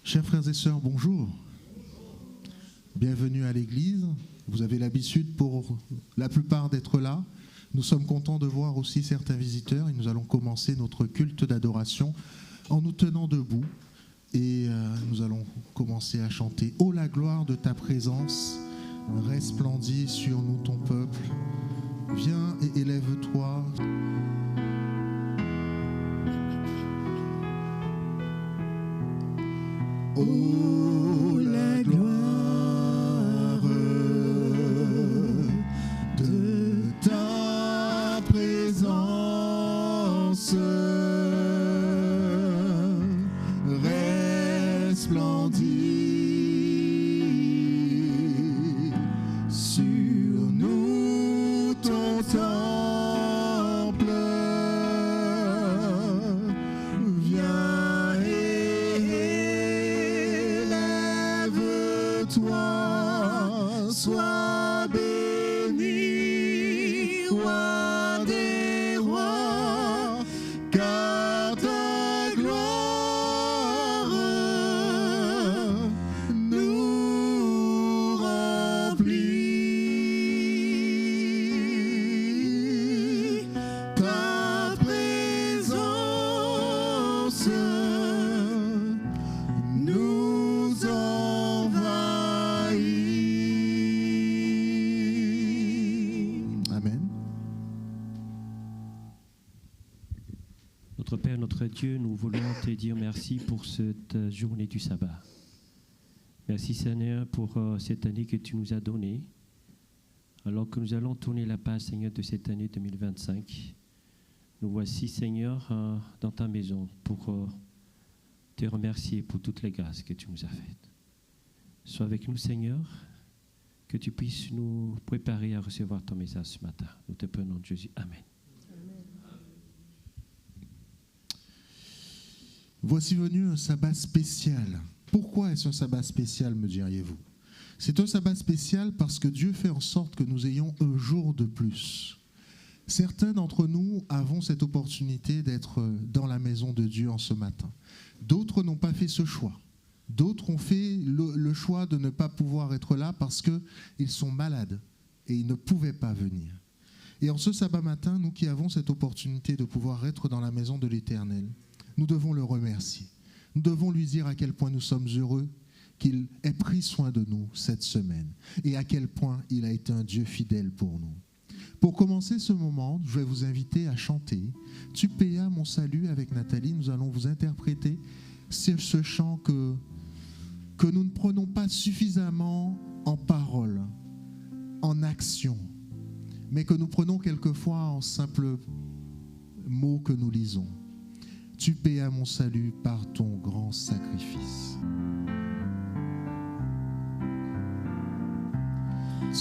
Chers frères et sœurs, bonjour. Bienvenue à l'église. Vous avez l'habitude pour la plupart d'être là. Nous sommes contents de voir aussi certains visiteurs et nous allons commencer notre culte d'adoration en nous tenant debout et nous allons commencer à chanter « Oh la gloire de ta présence, resplendit sur nous ton peuple, viens et élève-toi ». Oh la gloire de ta présence resplendit sur nous ton temple, viens élève-toi, sois béni, roi des rois, car ta gloire nous remplit, ta présence nous envahit. Amen. Notre Père, notre Dieu, nous voulons te dire merci pour cette journée du sabbat. Merci Seigneur pour cette année que tu nous as donnée. Alors que nous allons tourner la page, Seigneur, de cette année 2025, nous voici, Seigneur, dans ta maison pour te remercier pour toutes les grâces que tu nous as faites. Sois avec nous, Seigneur, que tu puisses nous préparer à recevoir ton message ce matin. Nous te prenons de Jésus. Amen. Voici venu un sabbat spécial. Pourquoi est-ce un sabbat spécial, me diriez-vous? C'est un sabbat spécial parce que Dieu fait en sorte que nous ayons un jour de plus. Certains d'entre nous avons cette opportunité d'être dans la maison de Dieu en ce matin. D'autres n'ont pas fait ce choix. D'autres ont fait le choix de ne pas pouvoir être là parce qu'ils sont malades et ils ne pouvaient pas venir. Et en ce sabbat matin, nous qui avons cette opportunité de pouvoir être dans la maison de l'Éternel, nous devons le remercier. Nous devons lui dire à quel point nous sommes heureux qu'il ait pris soin de nous cette semaine et à quel point il a été un Dieu fidèle pour nous. Pour commencer ce moment, je vais vous inviter à chanter « Tu payas mon salut » avec Nathalie. Nous allons vous interpréter ce chant que nous ne prenons pas suffisamment en parole, en action, mais que nous prenons quelquefois en simples mots que nous lisons. Tu payas mon salut par ton grand sacrifice.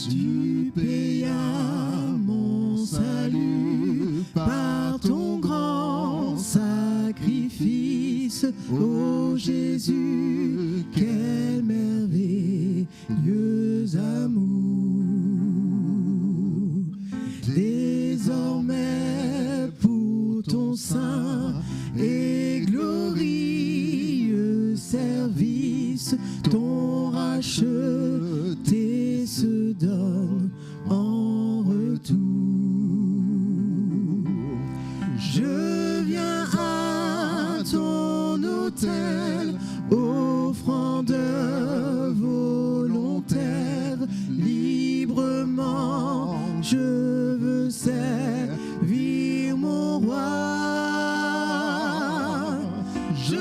Tu payas mon salut par ton grand sacrifice. Ô Jésus, quel merveilleux amour. Désormais pour ton saint et glorieux service, ton racheté se donne en retour. Je viens à ton autel, offrande volontaire, librement je veux servir mon roi. Je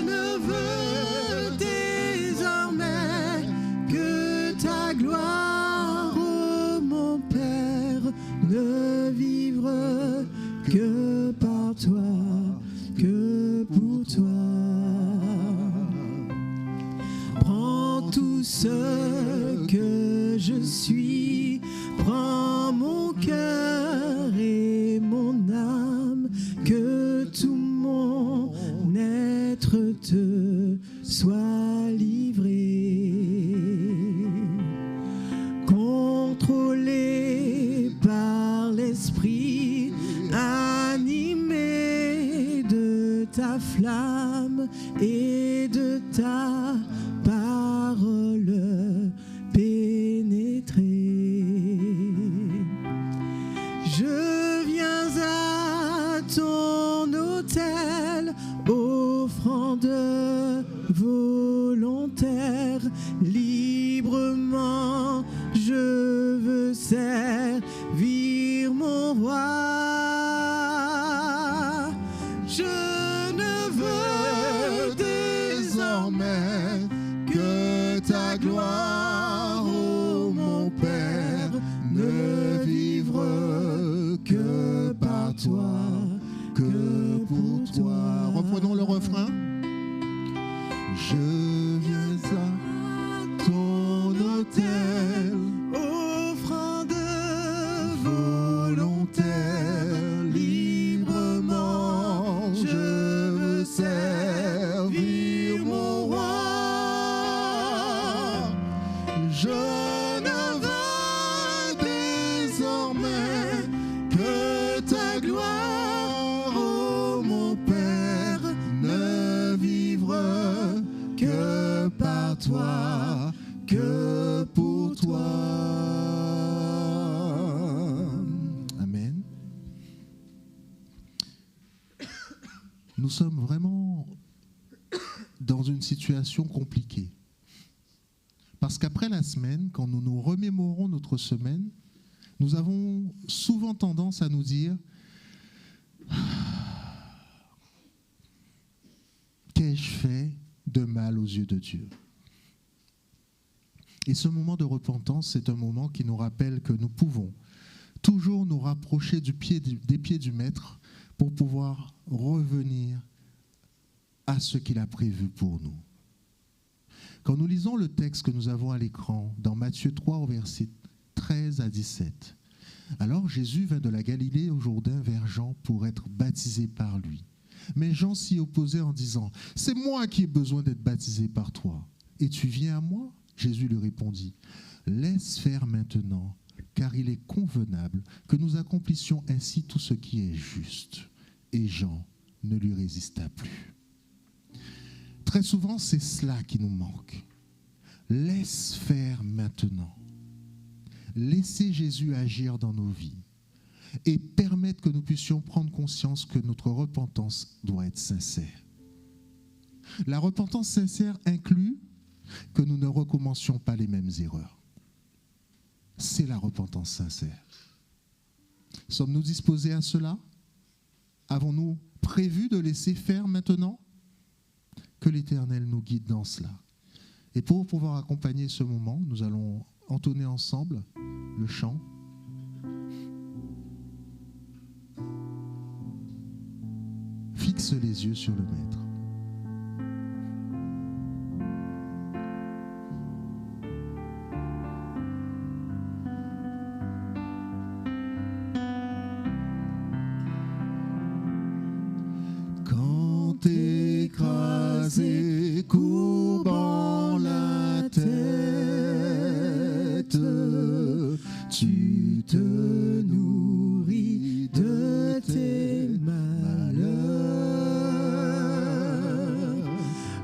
ne veux désormais que ta gloire, ô mon Père, ne vivre que par toi, que pour toi. Prends tout ce que je suis, prends mon cœur et mon âme, que tout mon être te soit livré. Contrôlé par l'esprit, animé de ta flamme et de ta offrande volontaire, librement je veux servir mon roi. Je ne veux désormais que ta gloire, ô mon Père, ne vivre que par toi, que pour toi. Reprenons le refrain. Je viens à ton autel, Offrande volontaire, librement je veux servir mon roi. je ne veux désormais que ta gloire, ô mon Père, ne vivre que par toi, que pour toi. Amen. Nous sommes vraiment dans une situation compliquée. Parce qu'après la semaine, quand nous nous remémorons notre semaine, nous avons souvent tendance à nous dire « Qu'ai-je fait de mal aux yeux de Dieu ?» Et ce moment de repentance, c'est un moment qui nous rappelle que nous pouvons toujours nous rapprocher des pieds du Maître pour pouvoir revenir à ce qu'il a prévu pour nous. Quand nous lisons le texte que nous avons à l'écran, dans Matthieu 3, au verset 13 à 17, alors Jésus vint de la Galilée au Jourdain vers Jean pour être baptisé par lui. Mais Jean s'y opposait en disant « C'est moi qui ai besoin d'être baptisé par toi. Et tu viens à moi ?» Jésus lui répondit « Laisse faire maintenant, car il est convenable que nous accomplissions ainsi tout ce qui est juste. » Et Jean ne lui résista plus. Très souvent, c'est cela qui nous manque. Laisse faire maintenant. Laissez Jésus agir dans nos vies et permettre que nous puissions prendre conscience que notre repentance doit être sincère. La repentance sincère inclut que nous ne recommencions pas les mêmes erreurs. C'est la repentance sincère. Sommes-nous disposés à cela? Avons-nous prévu de laisser faire maintenant? Que l'Éternel nous guide dans cela. Et pour pouvoir accompagner ce moment, nous allons entonner ensemble le chant. Fixe les yeux sur le Maître. Quand écrasé, courbant la tête, tu te nourris de tes malheurs,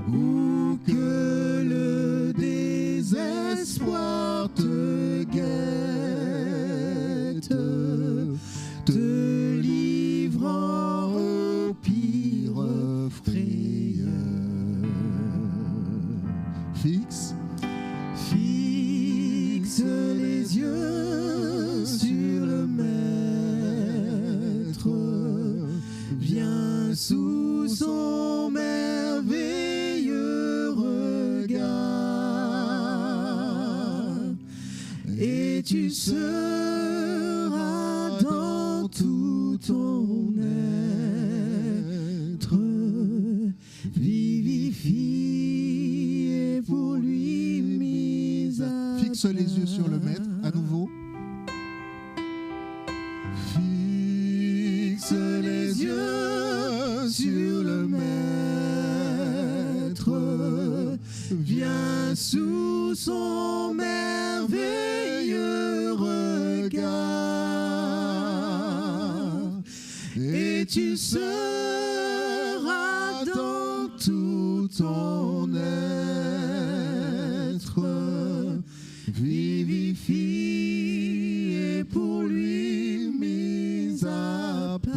ou que le désespoir te guette, te livrant au pire frayeur. Fixe les yeux sur le Maître, viens sous son merveilleux regard, et tu seras dans tout ton être vivifié, pour lui mis à Fixe les yeux sur le Maître, à nouveau. Fixe les yeux sur le Maître, viens sous son merveilleux regard, et tu seras dans tout ton être vivifié, pour lui mis à part.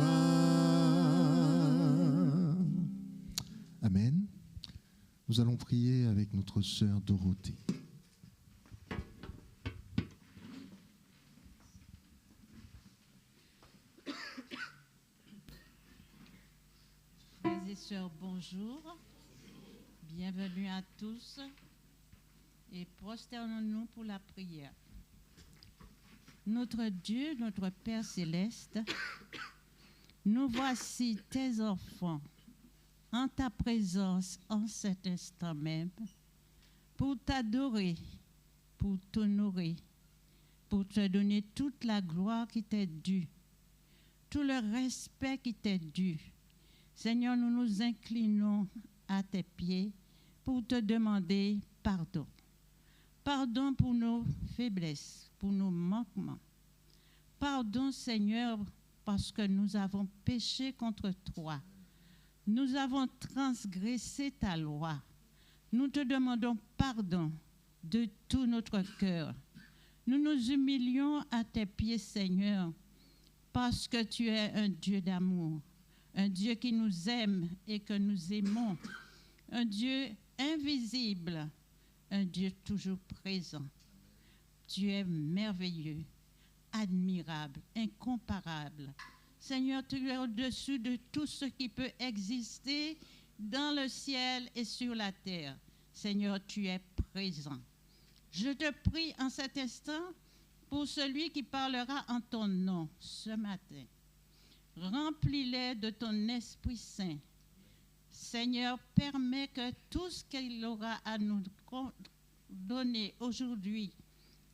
Amen. Nous allons prier avec notre sœur Dorothée. Frères et sœurs, bonjour. Bienvenue à tous et prosternons-nous pour la prière. Notre Dieu, notre Père céleste, nous voici tes enfants en ta présence en cet instant même pour t'adorer, pour t'honorer, pour te donner toute la gloire qui t'est due, tout le respect qui t'est dû. Seigneur, nous nous inclinons à tes pieds pour te demander pardon. Pardon pour nos faiblesses, pour nos manquements. Pardon, Seigneur, parce que nous avons péché contre toi. Nous avons transgressé ta loi. Nous te demandons pardon de tout notre cœur. Nous nous humilions à tes pieds, Seigneur, parce que tu es un Dieu d'amour, un Dieu qui nous aime et que nous aimons, un Dieu invisible, un Dieu toujours présent. Tu es merveilleux, admirable, incomparable. Seigneur, tu es au-dessus de tout ce qui peut exister dans le ciel et sur la terre. Seigneur, tu es présent. Je te prie en cet instant pour celui qui parlera en ton nom ce matin. Remplis-les de ton Esprit Saint. Seigneur, permets que tout ce qu'il aura à nous donner aujourd'hui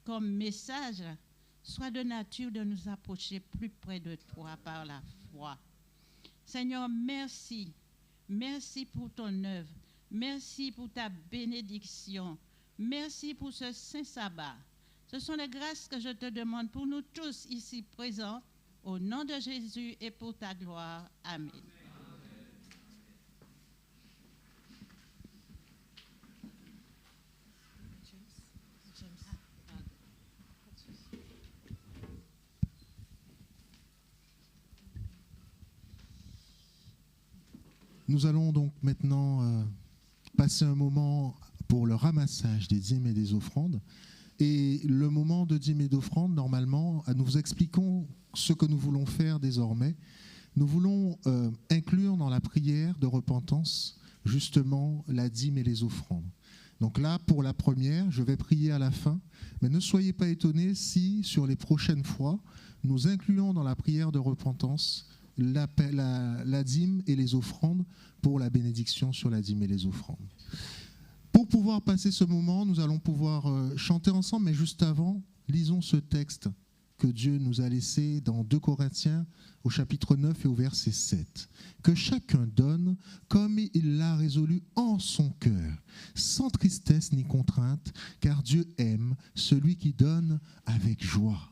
comme message soit de nature de nous approcher plus près de toi par la foi. Seigneur, merci. Merci pour ton œuvre. Merci pour ta bénédiction. Merci pour ce saint sabbat. Ce sont les grâces que je te demande pour nous tous ici présents. Au nom de Jésus et pour ta gloire. Amen. Nous allons donc maintenant passer un moment pour le ramassage des dîmes et des offrandes. Et le moment de dîmes et d'offrandes, normalement, nous vous expliquons ce que nous voulons faire désormais. Nous voulons inclure dans la prière de repentance justement la dîme et les offrandes. Donc là, pour la première, je vais prier à la fin, mais ne soyez pas étonnés si, sur les prochaines fois, nous incluons dans la prière de repentance la dîme et les offrandes pour la bénédiction sur la dîme et les offrandes. Pour pouvoir passer ce moment, nous allons pouvoir chanter ensemble, mais juste avant, lisons ce texte que Dieu nous a laissé dans 2 Corinthiens au chapitre 9 et au verset 7. Que chacun donne comme il l'a résolu en son cœur, sans tristesse ni contrainte, car Dieu aime celui qui donne avec joie.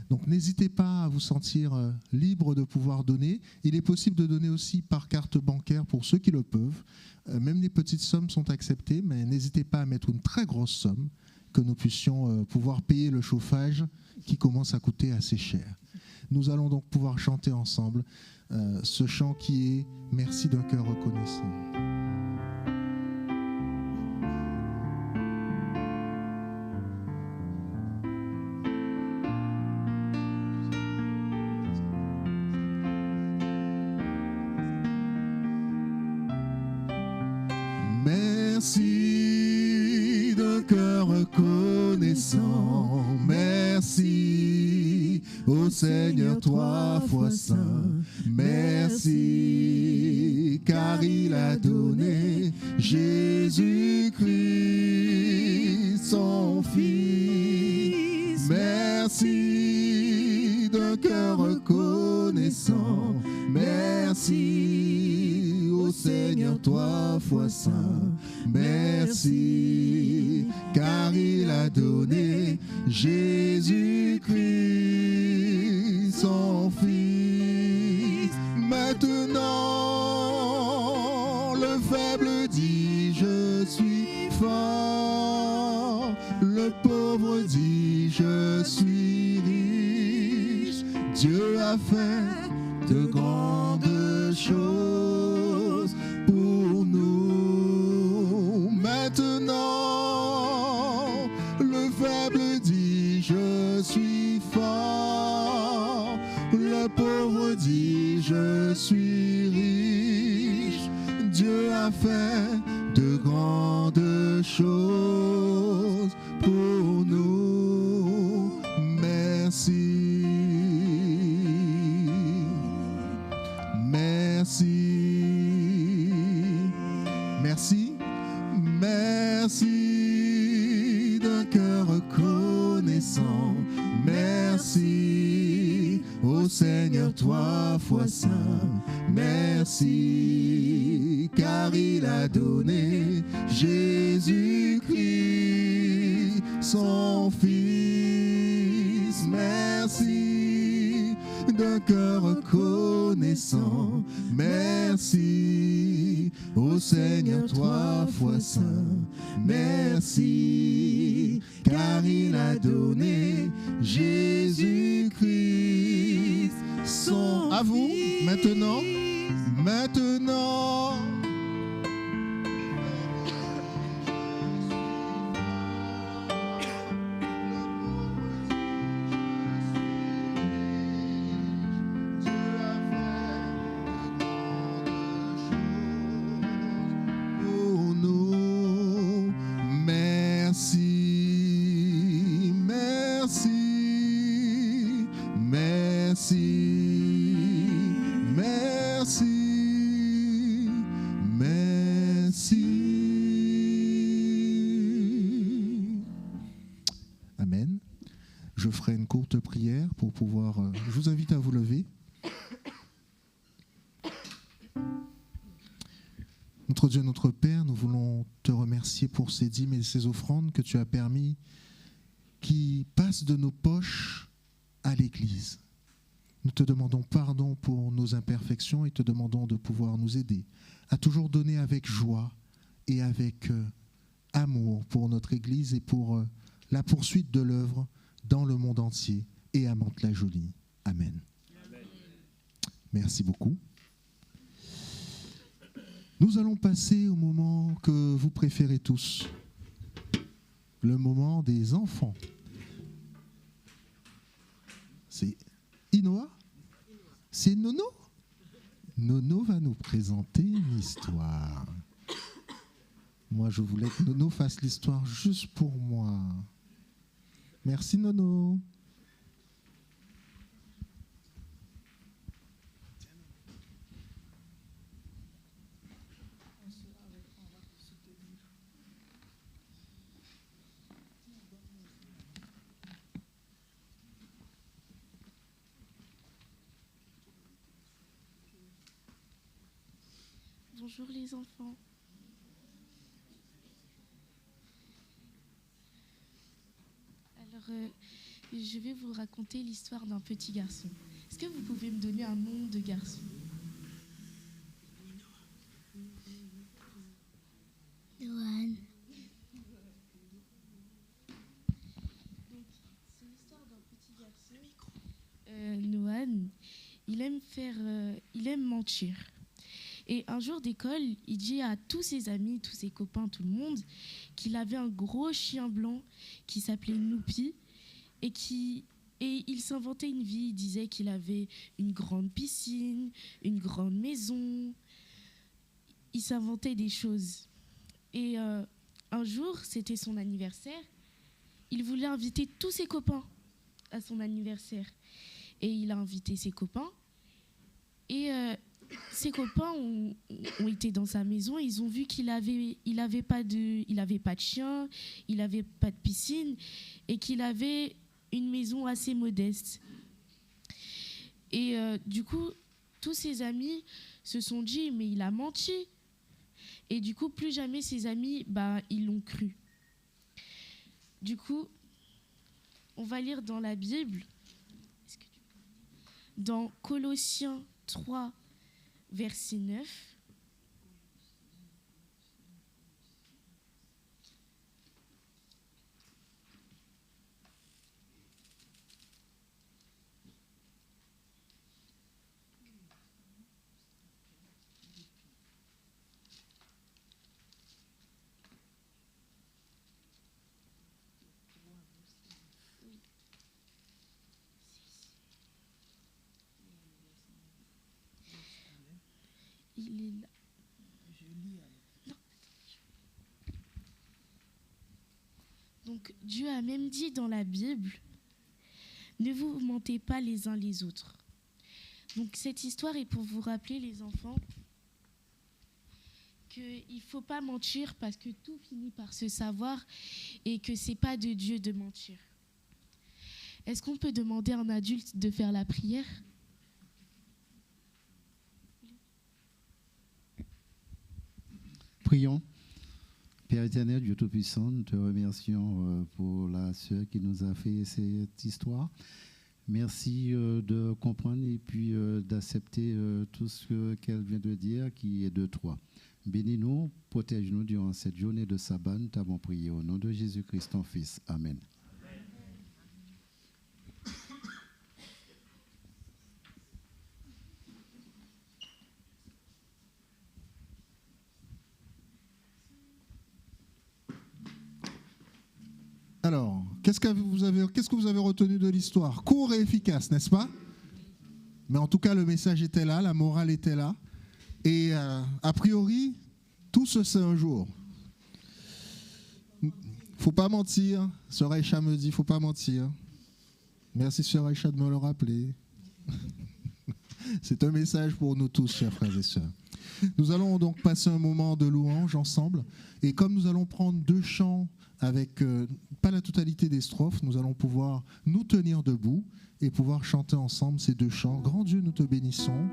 Donc n'hésitez pas à vous sentir libre de pouvoir donner. Il est possible de donner aussi par carte bancaire pour ceux qui le peuvent. Même les petites sommes sont acceptées, mais n'hésitez pas à mettre une très grosse somme, que nous puissions pouvoir payer le chauffage qui commence à coûter assez cher. Nous allons donc pouvoir chanter ensemble ce chant qui est « Merci d'un cœur reconnaissant ». Merci d'un cœur reconnaissant, merci au Seigneur 3 fois saint, merci car il a donné Jésus-Christ son Fils. Merci d'un cœur reconnaissant, merci au Seigneur 3 fois saint. Merci, car il a donné Jésus-Christ, son Fils. Maintenant, le faible dit, je suis fort. Le pauvre dit, je suis riche. Dieu a fait de grandes choses pour nous. fait de grandes choses pour nous. Merci. Merci. Merci. Merci d'un cœur reconnaissant. Merci, ô Seigneur, toi fois saint. Merci, car il a donné Jésus-Christ, son Fils. Merci, d'un cœur reconnaissant. Merci, ô Seigneur, toi fois saint. Merci, car il a donné Jésus-Christ, son à vous, maintenant. Pour nous, merci, merci, merci, merci, merci. Amen. Je ferai une courte prière pour pouvoir... je vous invite à vous lever. Notre Dieu, notre Père, nous voulons te remercier pour ces dîmes et ces offrandes que tu as permis qui passent de nos poches à l'Église. Nous te demandons pardon pour nos imperfections et te demandons de pouvoir nous aider à toujours donner avec joie et avec amour pour notre Église et pour la poursuite de l'œuvre dans le monde entier et à Mantes-la-Jolie. Amen. Amen. Merci beaucoup. Nous allons passer au moment que vous préférez tous, le moment des enfants. C'est Inoa? C'est Nono? Nono va nous présenter une histoire. Moi, je voulais que Nono fasse l'histoire juste pour moi. Merci Nono. Bonjour les enfants. Alors, je vais vous raconter l'histoire d'un petit garçon. Est-ce que vous pouvez me donner un nom de garçon? Noan. Donc, c'est l'histoire d'un petit garçon. Noan, il aime mentir. Et un jour d'école, il dit à tous ses amis, tous ses copains, tout le monde, qu'il avait un gros chien blanc qui s'appelait Noupi et il s'inventait une vie. Il disait qu'il avait une grande piscine, une grande maison. Il s'inventait des choses. Et un jour, c'était son anniversaire. Il voulait inviter tous ses copains à son anniversaire. Et il a invité ses copains. Et ses copains ont été dans sa maison et ils ont vu qu'il avait pas de chien, il avait pas de piscine et qu'il avait une maison assez modeste. Et du coup, tous ses amis se sont dit mais il a menti. Et du coup, plus jamais ses amis, ils l'ont cru. Du coup, on va lire dans la Bible, dans Colossiens 3, verset 9. Il est Donc Dieu a même dit dans la Bible, ne vous mentez pas les uns les autres. Donc cette histoire est pour vous rappeler, les enfants, qu'il ne faut pas mentir parce que tout finit par se savoir et que ce n'est pas de Dieu de mentir. Est-ce qu'on peut demander à un adulte de faire la prière ? Prions. Père éternel, Dieu Tout-Puissant, nous te remercions pour la sœur qui nous a fait cette histoire. Merci de comprendre et puis d'accepter tout ce qu'elle vient de dire qui est de toi. Bénis-nous, protège-nous durant cette journée de sabbat. Nous t'avons prié au nom de Jésus-Christ, ton Fils. Amen. Alors, qu'est-ce que vous avez retenu de l'histoire ? Court et efficace, n'est-ce pas ? Mais en tout cas, le message était là, la morale était là. Et a priori, tout se sait un jour. Faut pas mentir. Sœur Aïcha me dit, faut pas mentir. Merci Sœur Aïcha de me le rappeler. C'est un message pour nous tous, chers frères et sœurs. Nous allons donc passer un moment de louange ensemble. Et comme nous allons prendre 2 chants avec pas la totalité des strophes, nous allons pouvoir nous tenir debout et pouvoir chanter ensemble ces 2 chants. Grand Dieu, nous te bénissons.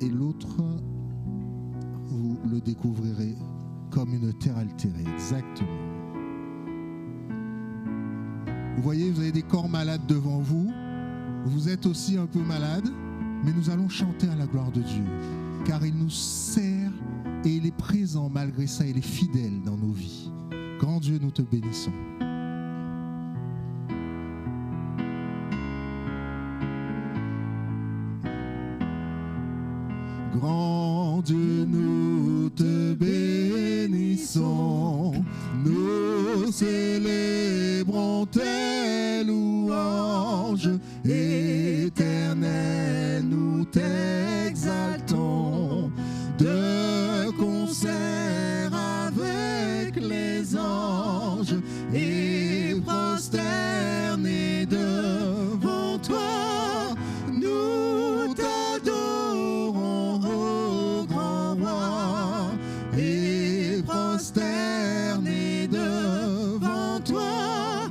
Et l'autre, vous le découvrirez comme une terre altérée. Exactement. Vous voyez, vous avez des corps malades devant vous. Vous êtes aussi un peu malade, mais nous allons chanter à la gloire de Dieu, car il nous sert et il est présent malgré ça, il est fidèle dans nos vies. Grand Dieu, nous te bénissons. Grand Dieu, nous te bénissons, nous célébrons tes louanges, éternel, nous t'exaltons, de concert avec les anges, et prosternés devant toi, nous t'adorons, ô grand roi, et prosternés devant toi,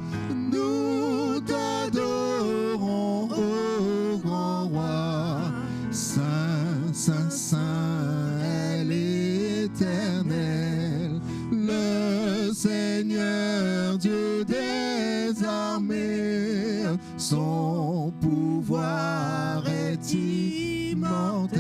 nous t'adorons, ô grand roi. Saint, Saint, Saint est l'Éternel, le Seigneur Dieu des armées, son pouvoir est immortel,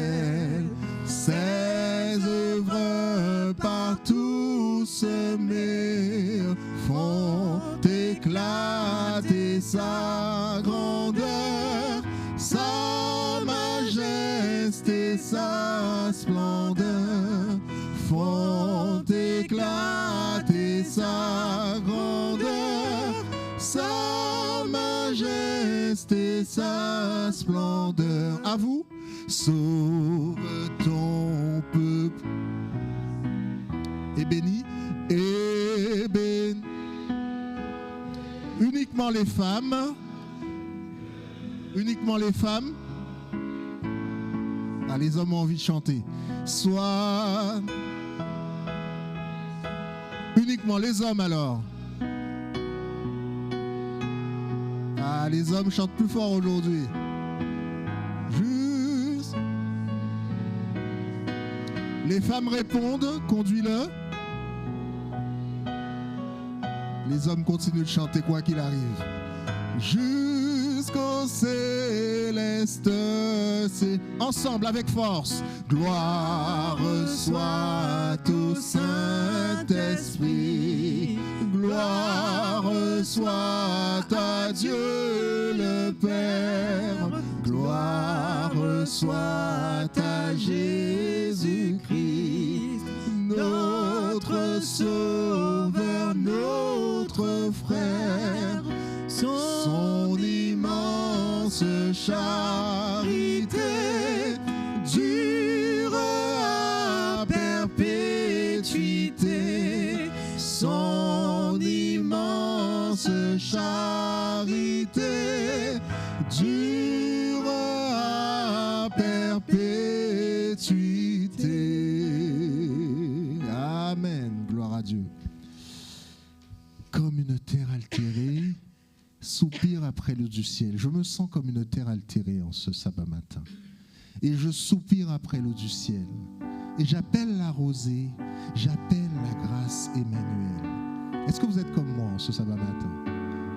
ses œuvres partout semées font éclater sa grandeur, sa majesté, sa splendeur font éclater sa grandeur, sa majesté, sa splendeur. À vous, sauve ton peuple et bénis, et bénis uniquement les femmes, uniquement les femmes. Ah, les hommes ont envie de chanter. Soit uniquement les hommes alors. Ah, les hommes chantent plus fort aujourd'hui. Juste. Les femmes répondent, conduis-le. Les hommes continuent de chanter quoi qu'il arrive. Jusqu'au céleste, c'est ensemble avec force. Gloire soit au Saint-Esprit, gloire soit à Dieu le Père, gloire soit à Jésus-Christ, notre Sauveur, notre frère. Son immense charité dure à perpétuité. Son immense Dieu. Comme une terre altérée, soupire après l'eau du ciel. Je me sens comme une terre altérée en ce sabbat matin. Et je soupire après l'eau du ciel. Et j'appelle la rosée, j'appelle la grâce Emmanuel. Est-ce que vous êtes comme moi en ce sabbat matin?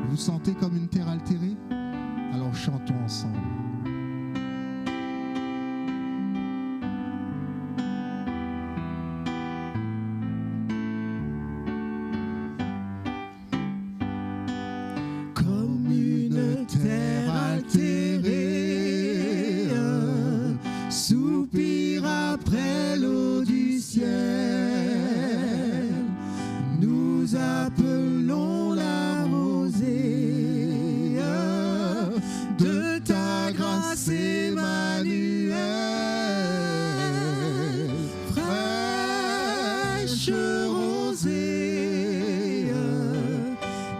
Vous vous sentez comme une terre altérée? Alors chantons ensemble. Comme une terre altérée, soupire après l'eau du ciel. Nous appelons la rosée de ta grâce Emmanuel. Fraîche rosée,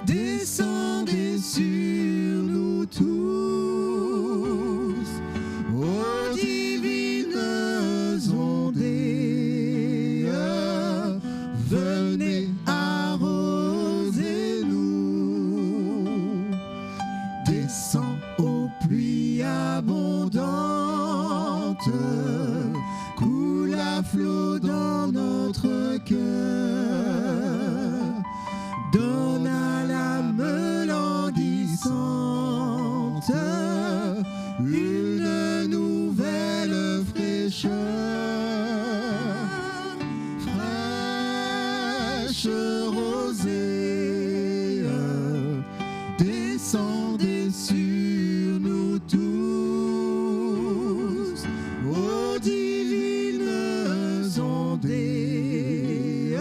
descendez sur nous tous, ô divines ondées, venez arroser nous. Descends aux pluies abondantes, coule à flot dans notre cœur, donne à l'âme languissante une nouvelle fraîcheur. Fraîche rosée, descendez sur nous tous, ô divines ondées,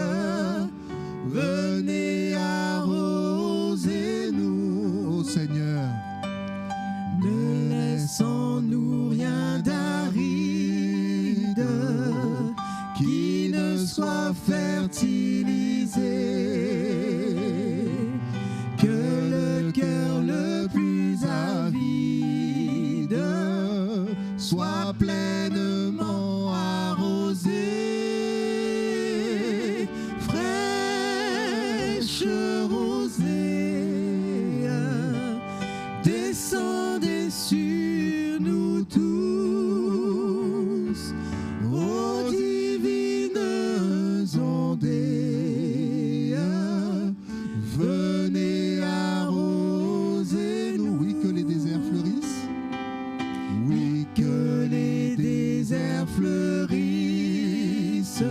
venez arroser nous. Ô Seigneur, Ne laissons-nous rien d'aride qui ne soit fertilisé, que le cœur le plus avide soit pleinement arrosé. Fraîche rosée, descendez sur nous tous, ô divines ondées, venez arroser nous. oui, que les déserts fleurissent. Oui, que les déserts fleurissent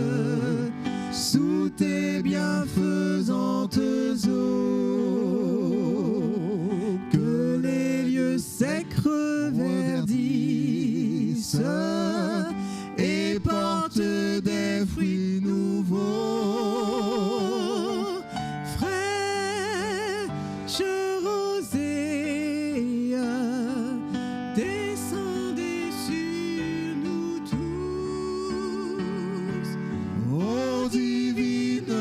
sous tes bienfaisantes eaux, que les lieux secs reverdissent et portent des fruits nouveaux. Fraîche rosée, descendez sur nous tous, ô divines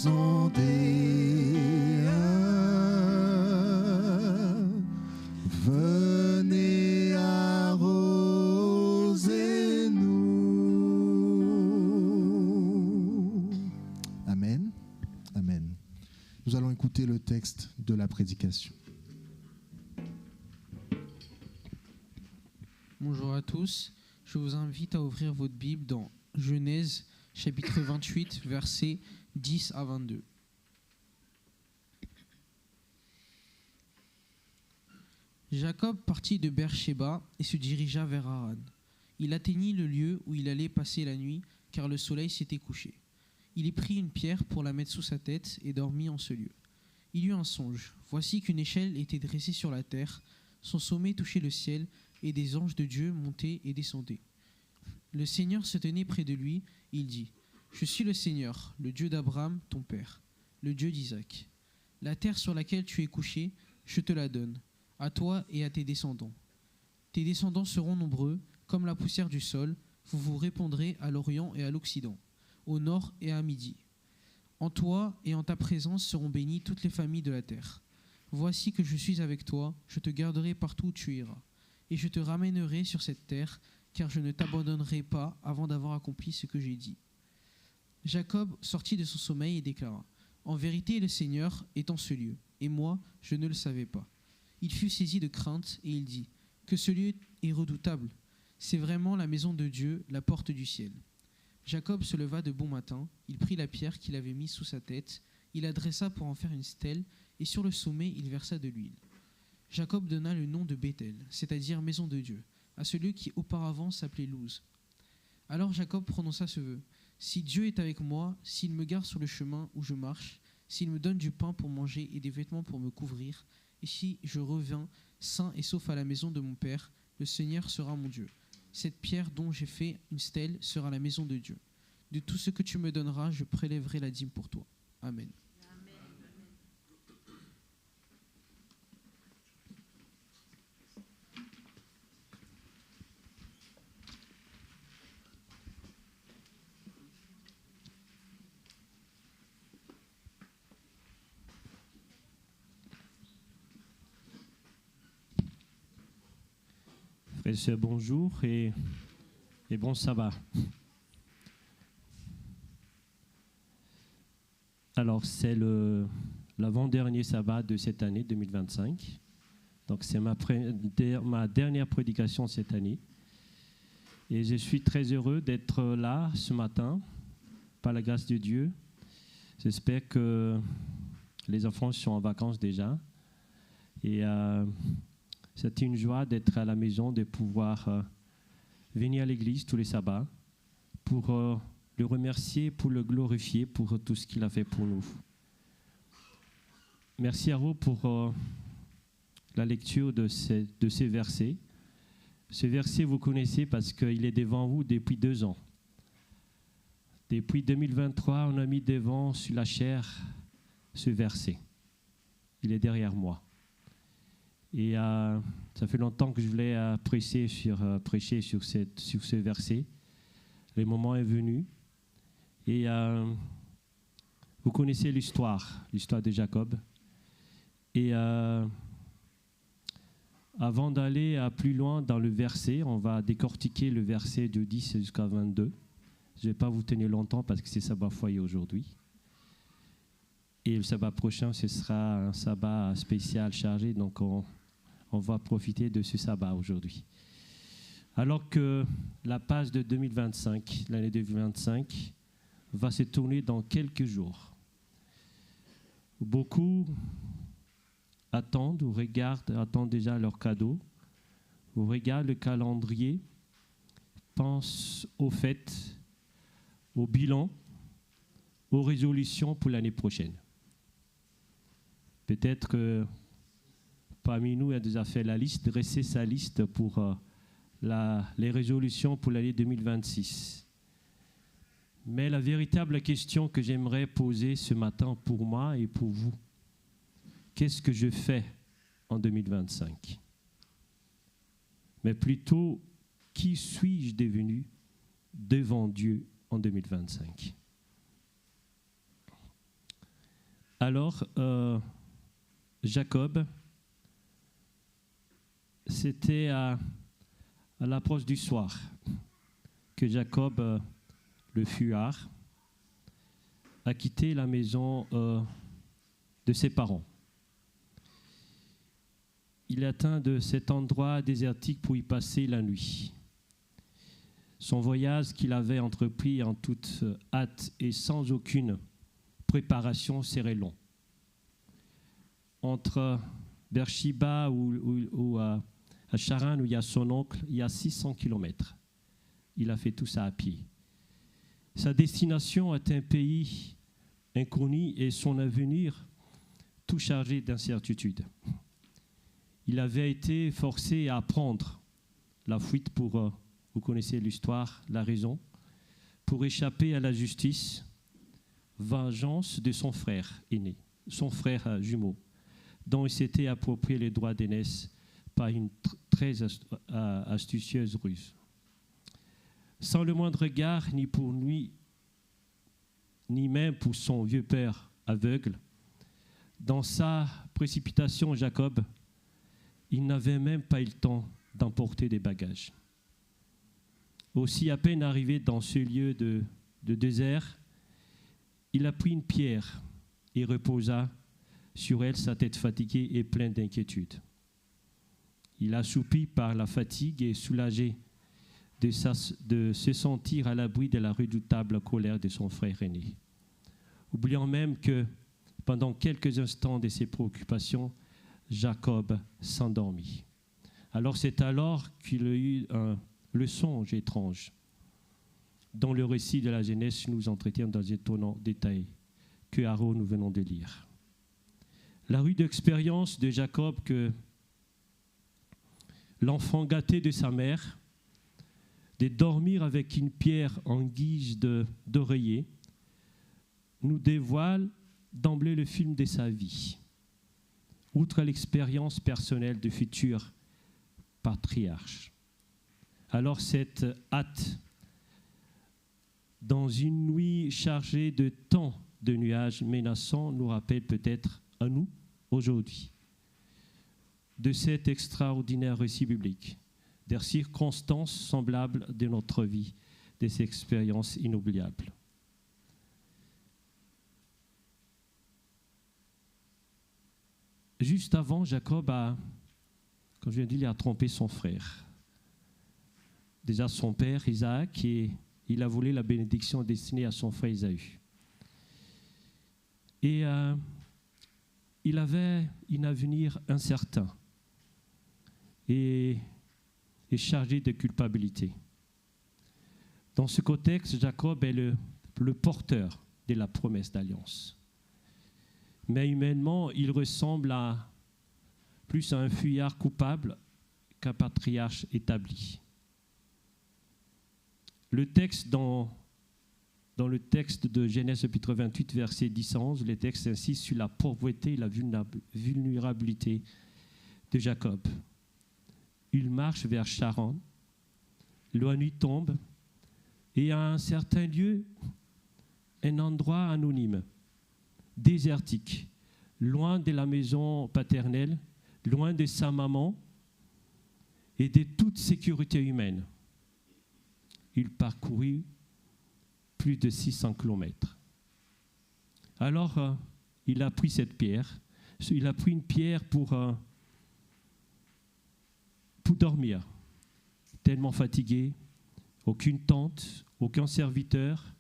ondées, venez arroser nous. Amen. Amen. Nous allons écouter le texte de la prédication. Bonjour à tous, je vous invite à ouvrir votre Bible dans Genèse chapitre 28, versets 10 à 22. Jacob partit de Beer-Shéba et se dirigea vers Haran. Il atteignit le lieu où il allait passer la nuit, car le soleil s'était couché. Il y prit une pierre pour la mettre sous sa tête et dormit en ce lieu. Il eut un songe. Voici qu'une échelle était dressée sur la terre, son sommet touchait le ciel, et des anges de Dieu montaient et descendaient. Le Seigneur se tenait près de lui, il dit : Je suis le Seigneur, le Dieu d'Abraham, ton père, le Dieu d'Isaac. La terre sur laquelle tu es couché, je te la donne, à toi et à tes descendants. Tes descendants seront nombreux, comme la poussière du sol, vous vous répandrez à l'Orient et à l'Occident, au nord et à midi. En toi et en ta présence seront bénies toutes les familles de la terre. Voici que je suis avec toi, je te garderai partout où tu iras, et je te ramènerai sur cette terre, car je ne t'abandonnerai pas avant d'avoir accompli ce que j'ai dit. Jacob sortit de son sommeil et déclara : En vérité, le Seigneur est en ce lieu, et moi, je ne le savais pas. Il fut saisi de crainte, et il dit : Que ce lieu est redoutable. C'est vraiment la maison de Dieu, la porte du ciel. Jacob se leva de bon matin, il prit la pierre qu'il avait mise sous sa tête, il la dressa pour en faire une stèle, et sur le sommet, il versa de l'huile. Jacob donna le nom de Béthel, c'est-à-dire maison de Dieu, à ce lieu qui auparavant s'appelait Luz. Alors Jacob prononça ce vœu : Si Dieu est avec moi, s'il me garde sur le chemin où je marche, s'il me donne du pain pour manger et des vêtements pour me couvrir, et si je reviens sain et sauf à la maison de mon père, le Seigneur sera mon Dieu. Cette pierre dont j'ai fait une stèle sera la maison de Dieu. De tout ce que tu me donneras, je prélèverai la dîme pour toi. Amen. Frères et sœurs, bonjour et bon sabbat. Alors, c'est l'avant-dernier sabbat de cette année 2025. Donc, c'est ma dernière prédication cette année. Et je suis très heureux d'être là ce matin, par la grâce de Dieu. J'espère que les enfants sont en vacances déjà. Et c'est une joie d'être à la maison, de pouvoir venir à l'église tous les sabbats pour le remercier, pour le glorifier, pour tout ce qu'il a fait pour nous. Merci à vous pour la lecture de ces versets. Ce verset, vous connaissez parce qu'il est devant vous depuis 2 ans. Depuis 2023, on a mis devant sur la chair ce verset. Il est derrière moi. Et ça fait longtemps que je voulais prêcher sur ce verset. Le moment est venu. Et vous connaissez l'histoire de Jacob. Et avant d'aller plus loin dans le verset, on va décortiquer le verset de 10 jusqu'à 22. Je ne vais pas vous tenir longtemps parce que c'est sabbat foyer aujourd'hui. Et le sabbat prochain, ce sera un sabbat spécial chargé, donc on va profiter de ce sabbat aujourd'hui. Alors que la page de 2025, l'année 2025, va se tourner dans quelques jours. Beaucoup attendent ou attendent déjà leur cadeau, ou regardent le calendrier, pensent aux fêtes, au bilan, aux résolutions pour l'année prochaine. Peut-être que parmi nous, il a déjà fait la liste, dressé sa liste pour les résolutions pour l'année 2026. Mais la véritable question que j'aimerais poser ce matin pour moi et pour vous, qu'est-ce que je fais en 2025? Mais plutôt, qui suis-je devenu devant Dieu en 2025? Alors, Jacob, c'était à l'approche du soir que Jacob, le fuyard, a quitté la maison de ses parents. Il atteint de cet endroit désertique pour y passer la nuit. Son voyage qu'il avait entrepris en toute hâte et sans aucune préparation serait long. Entre Beersheba ou à Charan, où il y a son oncle, il y a 600 kilomètres. Il a fait tout ça à pied. Sa destination est un pays inconnu et son avenir tout chargé d'incertitudes. Il avait été forcé à prendre la fuite pour, vous connaissez l'histoire, la raison, pour échapper à la justice, vengeance de son frère aîné, son frère jumeau, dont il s'était approprié les droits d'aînesse par une très astucieuse ruse. Sans le moindre regard, ni pour lui, ni même pour son vieux père aveugle, dans sa précipitation, Jacob, il n'avait même pas eu le temps d'emporter des bagages. Aussi, à peine arrivé dans ce lieu de désert, il a pris une pierre et reposa sur elle sa tête fatiguée et pleine d'inquiétude. Il assoupi par la fatigue et soulagé de se sentir à l'abri de la redoutable colère de son frère aîné. Oubliant même que, pendant quelques instants de ses préoccupations, Jacob s'endormit. Alors c'est alors qu'il a eu le songe étrange, dont le récit de la Genèse nous entretient dans un étonnant détail que Aaron nous venons de lire. La rude expérience de Jacob que l'enfant gâté de sa mère, de dormir avec une pierre en guise d'oreiller, nous dévoile d'emblée le film de sa vie. Outre l'expérience personnelle de futur patriarche. Alors cette hâte, dans une nuit chargée de tant de nuages menaçants, nous rappelle peut-être à nous, aujourd'hui, de cet extraordinaire récit biblique, des circonstances semblables de notre vie, des expériences inoubliables. Juste avant, Jacob a, comme je viens de dire, il a trompé son frère. Déjà son père, Isaac, et il a volé la bénédiction destinée à son frère Ésaü. Et il avait un avenir incertain et chargé de culpabilité. Dans ce contexte, Jacob est le porteur de la promesse d'alliance. Mais humainement, il ressemble plus à un fuyard coupable qu'un patriarche établi. Le texte dans le texte de Genèse chapitre 28, versets 10 à 11, le texte insiste sur la pauvreté et la vulnérabilité de Jacob. Il marche vers Charan, la nuit tombe, et à un certain lieu, un endroit anonyme, désertique, loin de la maison paternelle, loin de sa maman et de toute sécurité humaine. Il parcourut plus de 600 kilomètres. Alors, il a pris cette pierre. Il a pris une pierre pour dormir. Tellement fatigué, aucune tente, aucun serviteur,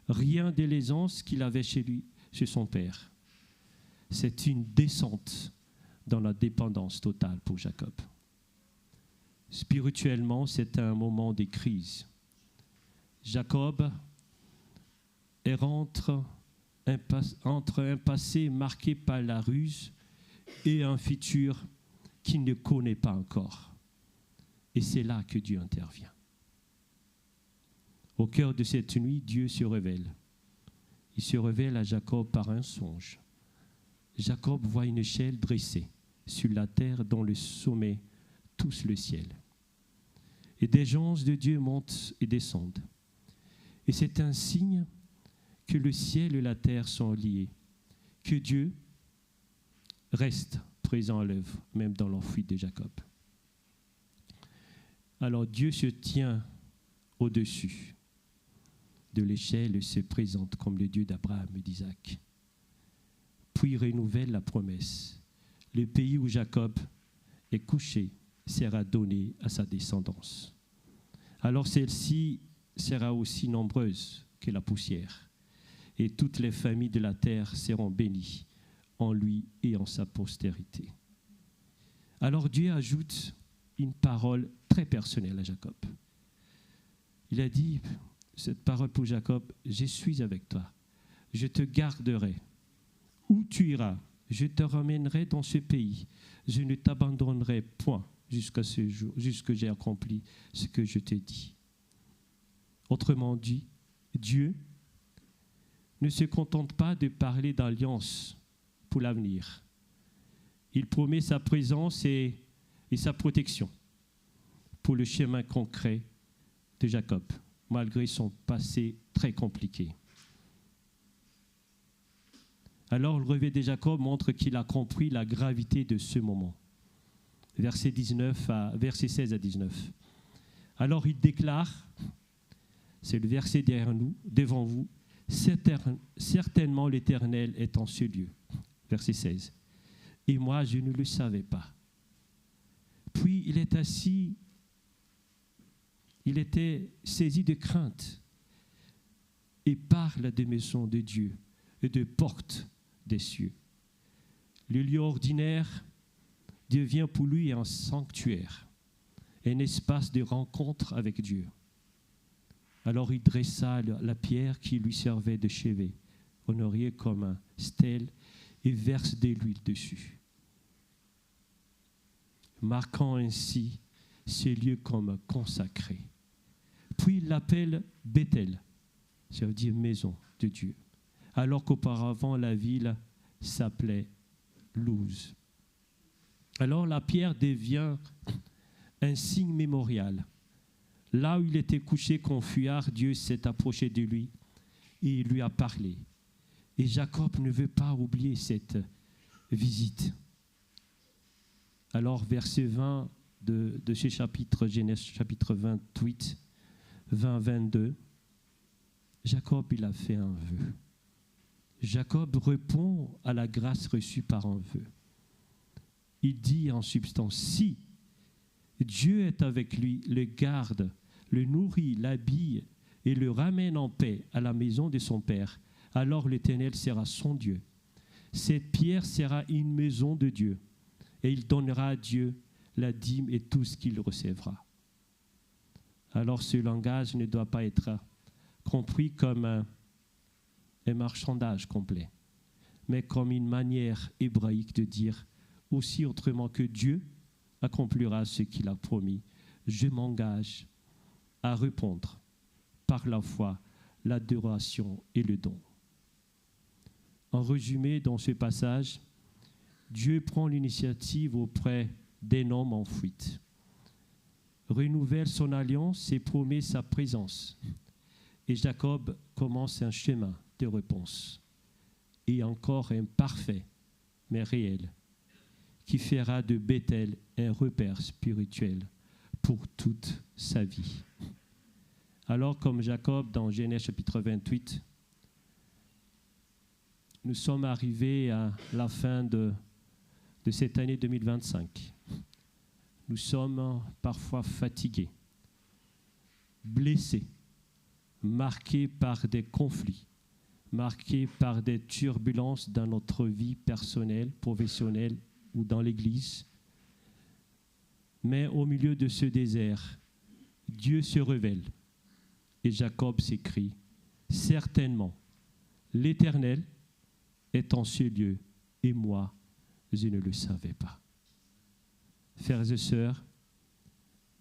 rien de l'aisance qu'il avait chez lui, chez son père. C'est une descente dans la dépendance totale pour Jacob. Spirituellement, c'est un moment de crise. Jacob entre un passé marqué par la ruse et un futur qu'il ne connaît pas encore. Et c'est là que Dieu intervient. Au cœur de cette nuit, Dieu se révèle. Il se révèle à Jacob par un songe. Jacob voit une échelle dressée sur la terre dont le sommet touche le ciel. Et des anges de Dieu montent et descendent. Et c'est un signe que le ciel et la terre sont liés, que Dieu reste présent à l'œuvre, même dans l'enfuite de Jacob. Alors Dieu se tient au-dessus de l'échelle et se présente comme le Dieu d'Abraham et d'Isaac. Puis renouvelle la promesse. Le pays où Jacob est couché sera donné à sa descendance. Alors celle-ci sera aussi nombreuse que la poussière, et toutes les familles de la terre seront bénies en lui et en sa postérité. Alors Dieu ajoute une parole très personnelle à Jacob. Il a dit, cette parole pour Jacob, je suis avec toi, je te garderai. Où tu iras, je te ramènerai dans ce pays, je ne t'abandonnerai point jusqu'à ce jour, jusqu'à ce que j'ai accompli ce que je t'ai dit. Autrement dit, Dieu ne se contente pas de parler d'alliance pour l'avenir. Il promet sa présence et sa protection pour le chemin concret de Jacob, malgré son passé très compliqué. Alors le rêve de Jacob montre qu'il a compris la gravité de ce moment. Verset 16 à 19. Alors il déclare, c'est le verset devant vous, « Certainement l'Éternel est en ce lieu. Verset 16. Et moi, je ne le savais pas. Puis il est assis, il était saisi de crainte et parle des maisons de Dieu et de portes des cieux. Le lieu ordinaire devient pour lui un sanctuaire, un espace de rencontre avec Dieu. Alors il dressa la pierre qui lui servait de chevet, honorée comme un stèle, et verse de l'huile dessus, marquant ainsi ce lieu comme consacré. Puis il l'appelle Bethel, ça veut dire maison de Dieu, alors qu'auparavant la ville s'appelait Luz. Alors la pierre devient un signe mémorial. Là où il était couché confuyard, Dieu s'est approché de lui et il lui a parlé. Et Jacob ne veut pas oublier cette visite. Alors, verset 20 de ce chapitre, Genèse chapitre 28, 20-22, Jacob, il a fait un vœu. Jacob répond à la grâce reçue par un vœu. Il dit en substance, si Dieu est avec lui, le garde, le nourrit, l'habille et le ramène en paix à la maison de son père, alors l'Éternel sera son Dieu. Cette pierre sera une maison de Dieu, et il donnera à Dieu la dîme et tout ce qu'il recevra. Alors ce langage ne doit pas être compris comme un marchandage complet, mais comme une manière hébraïque de dire aussi autrement que Dieu accomplira ce qu'il a promis. Je m'engage à répondre par la foi, l'adoration et le don. En résumé, dans ce passage, Dieu prend l'initiative auprès d'un homme en fuite, renouvelle son alliance et promet sa présence. Et Jacob commence un chemin de réponse, et encore imparfait, mais réel, qui fera de Bethel un repère spirituel pour toute sa vie. Alors, comme Jacob dans Genèse chapitre 28, nous sommes arrivés à la fin de cette année 2025. Nous sommes parfois fatigués, blessés, marqués par des conflits, marqués par des turbulences dans notre vie personnelle, professionnelle ou dans l'Église. Mais au milieu de ce désert, Dieu se révèle et Jacob s'écrie, « Certainement, l'Éternel est en ce lieu, et moi, je ne le savais pas. » Frères et sœurs,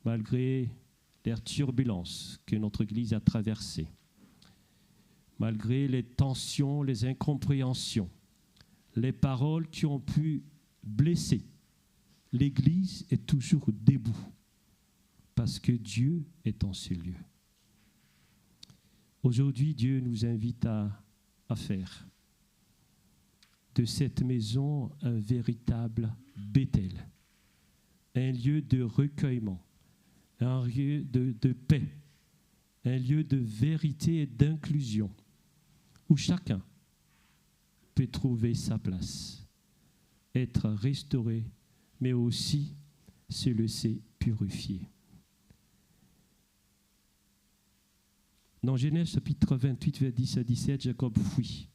malgré les turbulences que notre Église a traversées, malgré les tensions, les incompréhensions, les paroles qui ont pu blesser, l'Église est toujours debout, parce que Dieu est en ce lieu. Aujourd'hui, Dieu nous invite à faire de cette maison un véritable Bethel, un lieu de recueillement, un lieu de paix, un lieu de vérité et d'inclusion, où chacun peut trouver sa place, être restauré, mais aussi se laisser purifier. Dans Genèse chapitre 28, vers 10 à 17, Jacob fuit.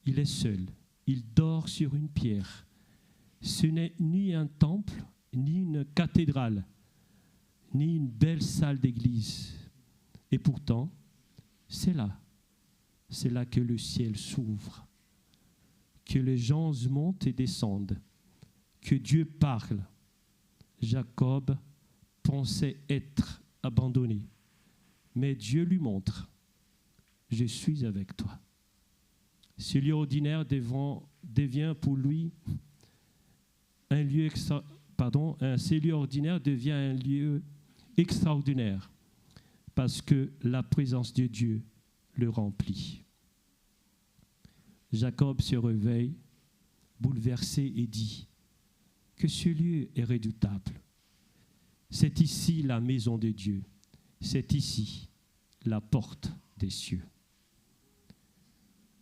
Il est seul. Il dort sur une pierre. Ce n'est ni un temple, ni une cathédrale, ni une belle salle d'église. Et pourtant, c'est là que le ciel s'ouvre, que les anges montent et descendent, que Dieu parle. Jacob pensait être abandonné, mais Dieu lui montre, je suis avec toi. Ce lieu ordinaire devient pour lui un lieu ce lieu ordinaire devient un lieu extraordinaire parce que la présence de Dieu le remplit. Jacob se réveille, bouleversé, et dit que ce lieu est redoutable. C'est ici la maison de Dieu. C'est ici la porte des cieux.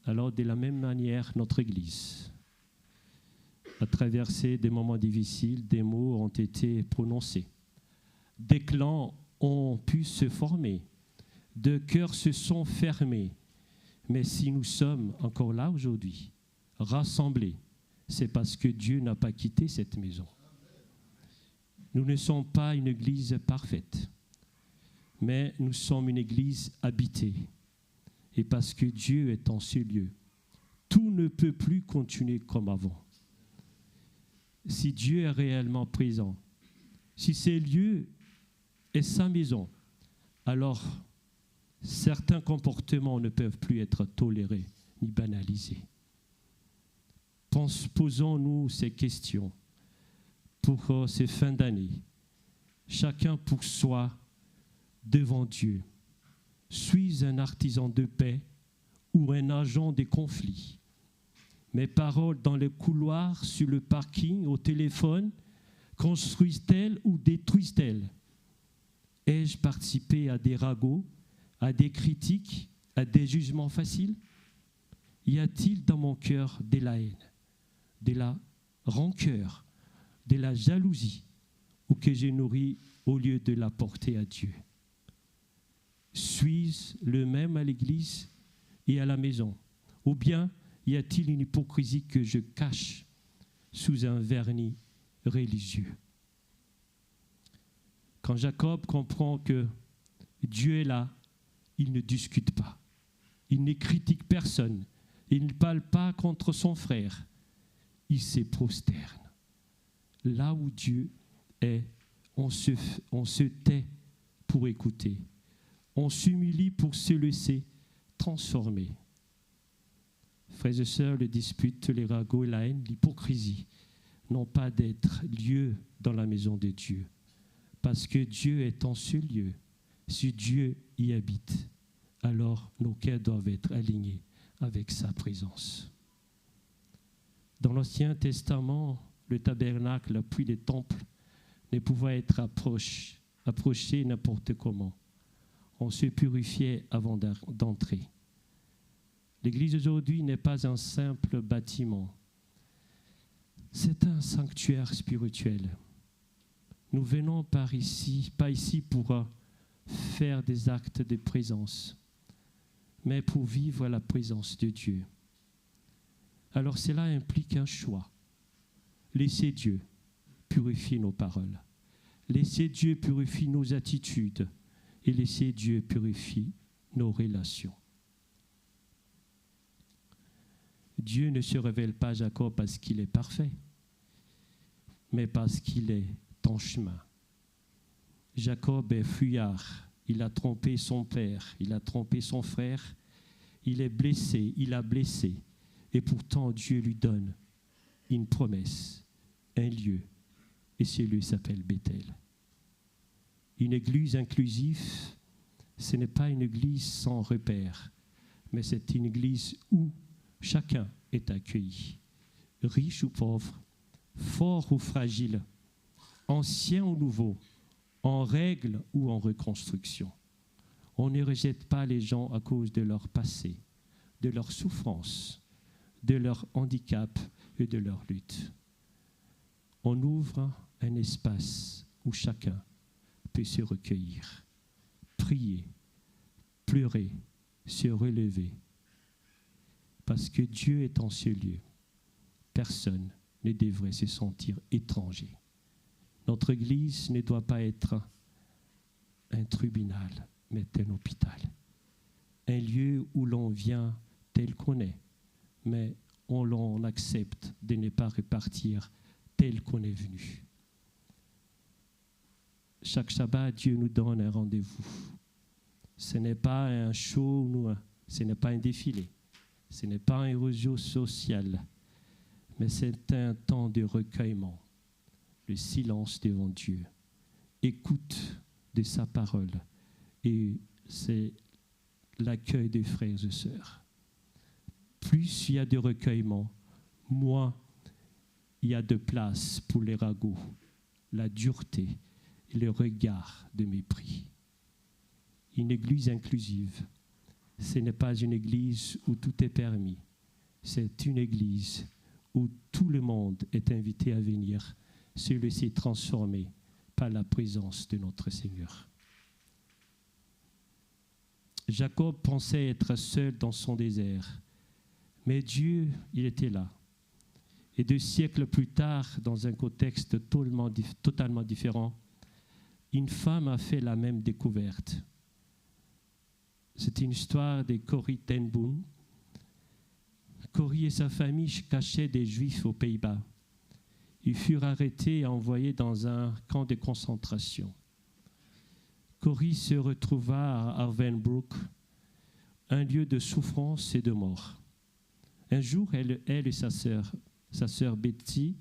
Alors, de la même manière, notre Église a traversé des moments difficiles, des mots ont été prononcés, des clans ont pu se former, de cœurs se sont fermés. Mais si nous sommes encore là aujourd'hui, rassemblés, c'est parce que Dieu n'a pas quitté cette maison. Nous ne sommes pas une église parfaite, mais nous sommes une église habitée. Et parce que Dieu est en ce lieu, tout ne peut plus continuer comme avant. Si Dieu est réellement présent, si ce lieu est sa maison, alors certains comportements ne peuvent plus être tolérés ni banalisés. Posons-nous ces questions pour ces fins d'année. Chacun pour soi devant Dieu. Suis-je un artisan de paix ou un agent des conflits? Mes paroles dans les couloirs, sur le parking, au téléphone, construisent-elles ou détruisent-elles? Ai-je participé à des ragots, à des critiques, à des jugements faciles? Y a-t-il dans mon cœur de la haine, de la rancœur, de la jalousie, ou que j'ai nourri au lieu de la porter à Dieu? Suis-je le même à l'église et à la maison? Ou bien y a-t-il une hypocrisie que je cache sous un vernis religieux? Quand Jacob comprend que Dieu est là, il ne discute pas, il ne critique personne, il ne parle pas contre son frère, il se prosterne. Là où Dieu est, on se tait pour écouter, on s'humilie pour se laisser transformer. Frères et sœurs, les disputes, les ragots, la haine, l'hypocrisie n'ont pas d'être lieu dans la maison de Dieu. Parce que Dieu est en ce lieu. Si Dieu y habite, alors nos cœurs doivent être alignés avec sa présence. Dans l'Ancien Testament, le tabernacle, puis le temple, ne pouvait être approché n'importe comment. On se purifiait avant d'entrer. L'Église aujourd'hui n'est pas un simple bâtiment. C'est un sanctuaire spirituel. Nous venons pas ici pour faire des actes de présence, mais pour vivre la présence de Dieu. Alors cela implique un choix. Laissez Dieu purifier nos paroles. Laissez Dieu purifier nos attitudes. Et laissez Dieu purifier nos relations. Dieu ne se révèle pas à Jacob parce qu'il est parfait, mais parce qu'il est en chemin. Jacob est fuyard, il a trompé son père, il a trompé son frère, il est blessé, il a blessé, et pourtant Dieu lui donne une promesse, un lieu, et ce lieu s'appelle Bethel. Une église inclusive, ce n'est pas une église sans repère, mais c'est une église où chacun est accueilli, riche ou pauvre, fort ou fragile, ancien ou nouveau, en règle ou en reconstruction. On ne rejette pas les gens à cause de leur passé, de leur souffrance, de leur handicap et de leur lutte. On ouvre un espace où chacun peut se recueillir, prier, pleurer, se relever. Parce que Dieu est en ce lieu, personne ne devrait se sentir étranger. Notre Église ne doit pas être un tribunal, mais un hôpital. Un lieu où l'on vient tel qu'on est, mais où l'on accepte de ne pas repartir tel qu'on est venu. Chaque Shabbat, Dieu nous donne un rendez-vous. Ce n'est pas un show, ce n'est pas un défilé, ce n'est pas un réseau social, mais c'est un temps de recueillement, le silence devant Dieu, écoute de sa parole, et c'est l'accueil des frères et sœurs. Plus il y a de recueillement, moins il y a de place pour les ragots, la dureté et le regard de mépris. Une église inclusive, ce n'est pas une église où tout est permis. C'est une église où tout le monde est invité à venir se laisser transformer par la présence de notre Seigneur. Jacob pensait être seul dans son désert, mais Dieu, il était là. Et 2 siècles plus tard, dans un contexte totalement différent, une femme a fait la même découverte. C'est une histoire de Corrie ten Boom. Corrie et sa famille cachaient des Juifs aux Pays-Bas. Ils furent arrêtés et envoyés dans un camp de concentration. Corrie se retrouva à Ravensbrück, un lieu de souffrance et de mort. Un jour, elle et sa sœur Betty,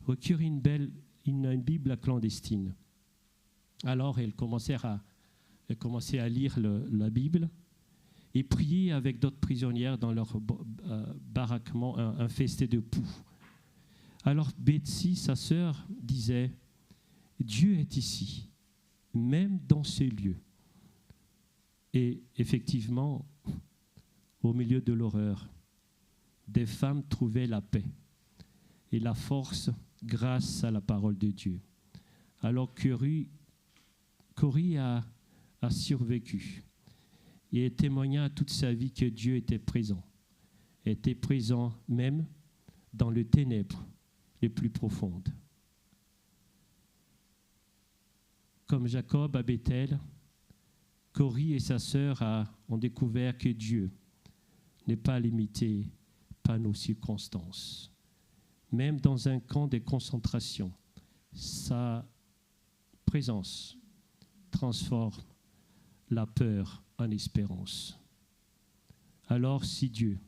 recueillirent une Bible clandestine. Alors, elle commençait à lire la Bible et prier avec d'autres prisonnières dans leur baraquement infesté de poux. Alors, Betty, sa sœur, disait « Dieu est ici, même dans ces lieux. » Et effectivement, au milieu de l'horreur, des femmes trouvaient la paix et la force grâce à la parole de Dieu. Alors Corrie a survécu et témoigna toute sa vie que Dieu était présent même dans les ténèbres les plus profondes. Comme Jacob à Bethel, Corrie et sa sœur ont découvert que Dieu n'est pas limité par nos circonstances. Même dans un camp de concentration, sa présence transforme la peur en espérance. Alors, si Dieu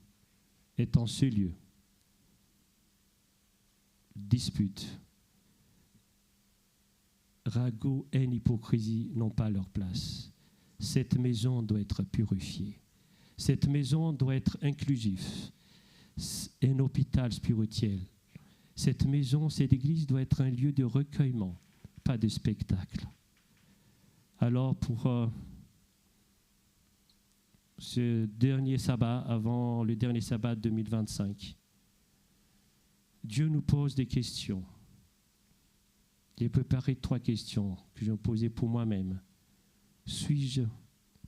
est en ce lieu, dispute, ragots, haine, hypocrisie n'ont pas leur place. Cette maison doit être purifiée. Cette maison doit être inclusive. Un hôpital spirituel. Cette maison, cette église doit être un lieu de recueillement, pas de spectacle. Alors pour ce dernier sabbat, avant le dernier sabbat 2025, Dieu nous pose des questions. J'ai préparé 3 questions que je vais poser pour moi-même. Suis-je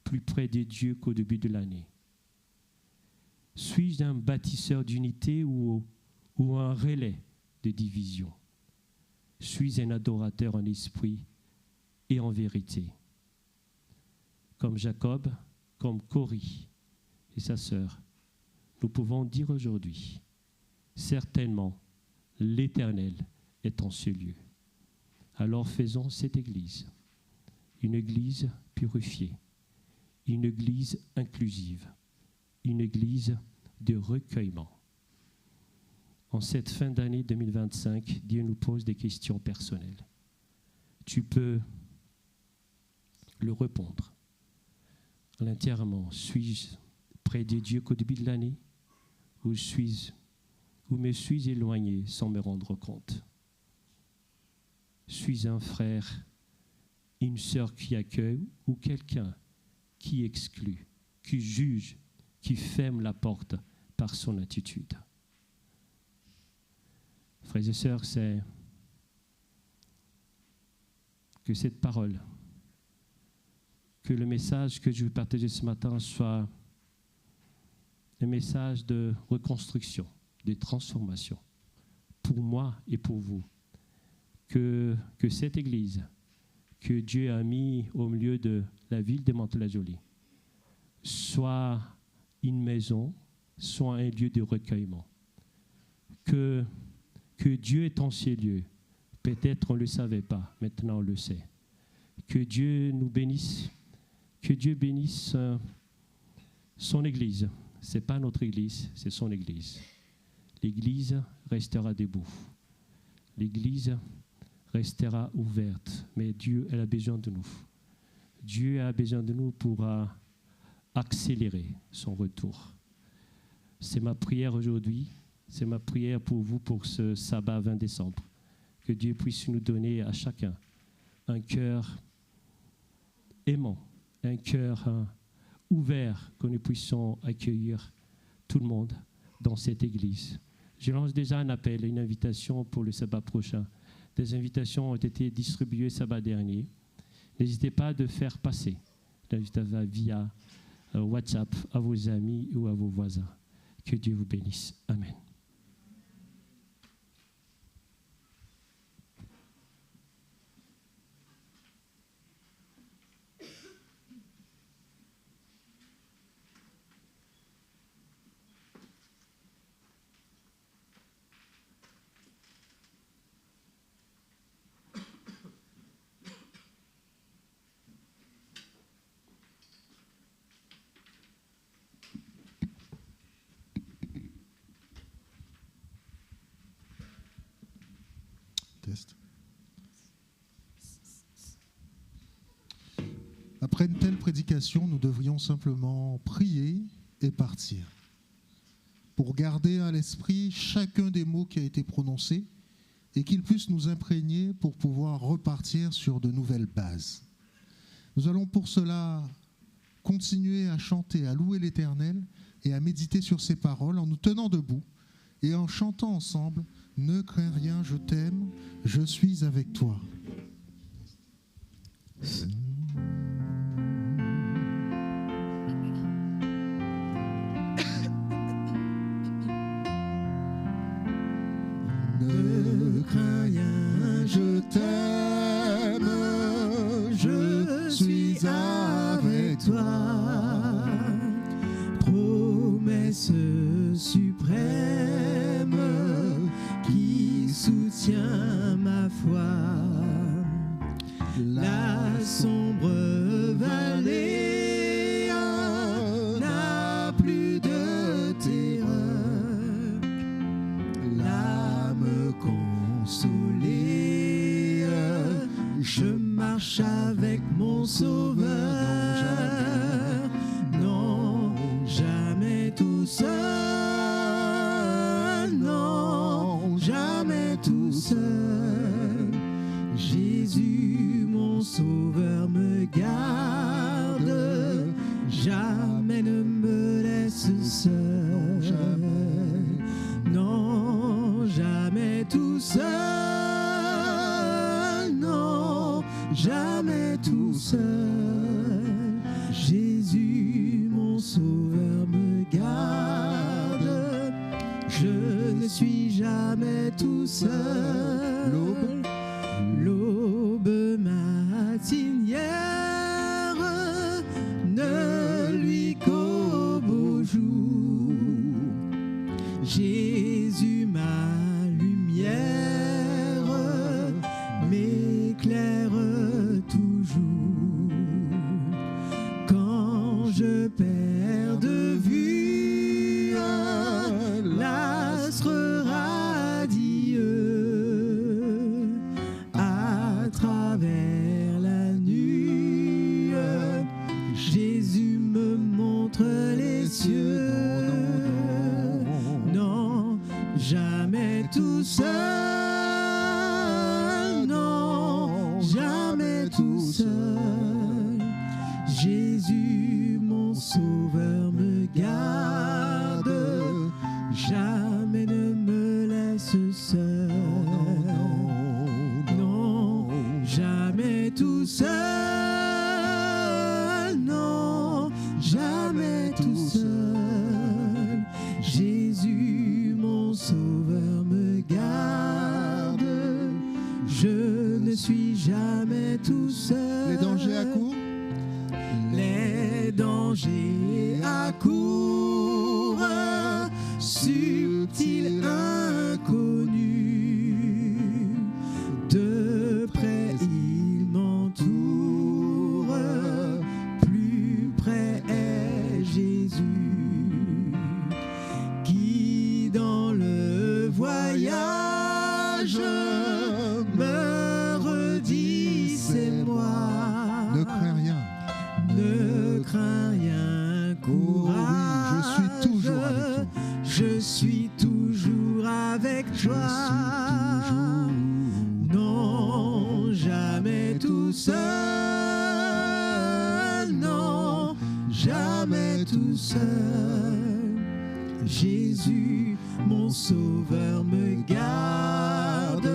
plus près de Dieu qu'au début de l'année? Suis-je un bâtisseur d'unité ou un relais de division? Suis-je un adorateur en esprit et en vérité? Comme Jacob, comme Corrie et sa sœur, nous pouvons dire aujourd'hui, certainement, l'Éternel est en ce lieu. Alors faisons cette église, une église purifiée, une église inclusive, une église de recueillement. En cette fin d'année 2025, Dieu nous pose des questions personnelles. Tu peux le répondre. À l'intérieur, suis-je près de Dieu qu'au début de l'année ou me suis éloigné sans me rendre compte? Suis-je un frère, une sœur qui accueille ou quelqu'un qui exclut, qui juge, qui ferme la porte par son attitude? Frères et sœurs, c'est que cette parole, que le message que je veux partager ce matin soit un message de reconstruction, de transformation, pour moi et pour vous. Que cette église, que Dieu a mis au milieu de la ville de Mantes-la-Jolie, soit une maison, soit un lieu de recueillement. Que Dieu est en ces lieux. Peut-être on ne le savait pas, maintenant on le sait. Que Dieu nous bénisse, que Dieu bénisse son église. Ce n'est pas notre église, c'est son église. L'église restera debout. L'église restera ouverte, mais Dieu a besoin de nous. Dieu a besoin de nous pour accélérer son retour. C'est ma prière aujourd'hui, c'est ma prière pour vous pour ce sabbat 20 décembre. Que Dieu puisse nous donner à chacun un cœur aimant, un cœur ouvert, que nous puissions accueillir tout le monde dans cette église. Je lance déjà un appel, une invitation pour le sabbat prochain. Des invitations ont été distribuées sabbat dernier. N'hésitez pas à faire passer l'invitation via WhatsApp à vos amis ou à vos voisins. Que Dieu vous bénisse. Amen. Test. Après une telle prédication, nous devrions simplement prier et partir, pour garder à l'esprit chacun des mots qui a été prononcé et qu'ils puissent nous imprégner pour pouvoir repartir sur de nouvelles bases. Nous allons pour cela continuer à chanter, à louer l'Éternel et à méditer sur ses paroles en nous tenant debout et en chantant ensemble « Ne crains rien, je t'aime, je suis avec toi ». Ne crains rien, je t'aime, je suis avec toi. Promesse suprême qui soutient ma foi. La sombre vallée n'a plus de terreur. L'âme consolée, je marche avec mon Sauveur. Non, jamais tout seul. Non, jamais tout seul. Jésus, mon Sauveur, me garde. Jamais ne me laisse seul. Non, jamais tout seul. Non, jamais tout seul. Jésus, mon Sauveur, me garde. Je ne suis jamais tout seul. L'aube matinière ne luit qu'au beau jour. Jésus, ma lumière, m'éclaire toujours. Quand je perds de vue l'astre radieux, à travers la nuit, Jésus me montre les cieux. Non, jamais tout seul. Non, jamais tout seul. Jésus, mon Sauveur, me garde. Jamais ne me laisse seul. Non, jamais tout seul. Non, jamais tout seul. Jésus, mon Sauveur, me garde. Je ne suis jamais tout seul. Les dangers accourent. Les dangers accourent, subtils, inconnus. De près ils m'entourent, plus près est Jésus, qui dans le voyage me redit c'est moi. Ne crains rien. Ne crains rien, courage. Je suis toujours avec toi. Je suis toujours avec toi. Non, jamais tout seul. Non, jamais. tout seul. Jésus, mon sauveur, me garde,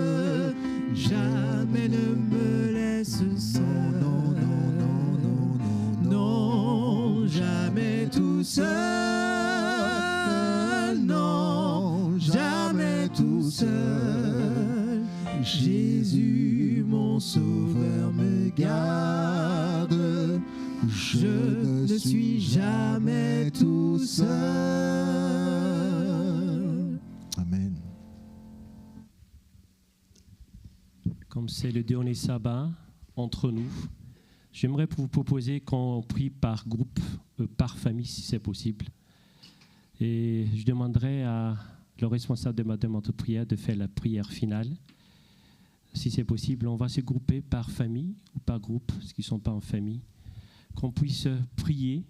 jamais ne me laisse seul. Non, jamais tout seul. Non, jamais tout seul. Jésus, mon sauveur, me garde, je ne suis jamais tout seul. Amen. Comme c'est le dernier sabbat entre nous, j'aimerais vous proposer qu'on prie par groupe, par famille si c'est possible. Et je demanderai à le responsable de ma demande de prière de faire la prière finale. Si c'est possible, on va se grouper par famille ou par groupe, ceux qui ne sont pas en famille, qu'on puisse prier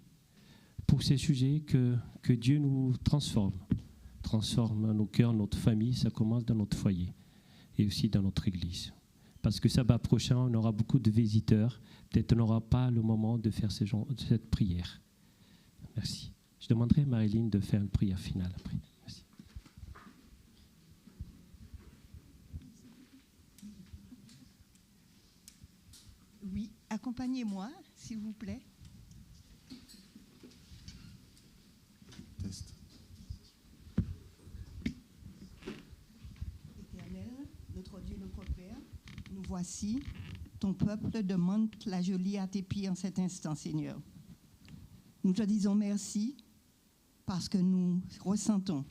pour ces sujets que Dieu nous transforme nos cœurs, notre famille, ça commence dans notre foyer et aussi dans notre église. Parce que sabbat prochain, on aura beaucoup de visiteurs, peut-être on n'aura pas le moment de faire cette prière. Merci. Je demanderai à Marilyn de faire une prière finale après. Merci. Oui, accompagnez-moi, s'il vous plaît. Test. Éternel, notre Dieu, notre Père, nous voici. Ton peuple demande la jolie à tes pieds en cet instant, Seigneur. Nous te disons merci parce que nous ressentons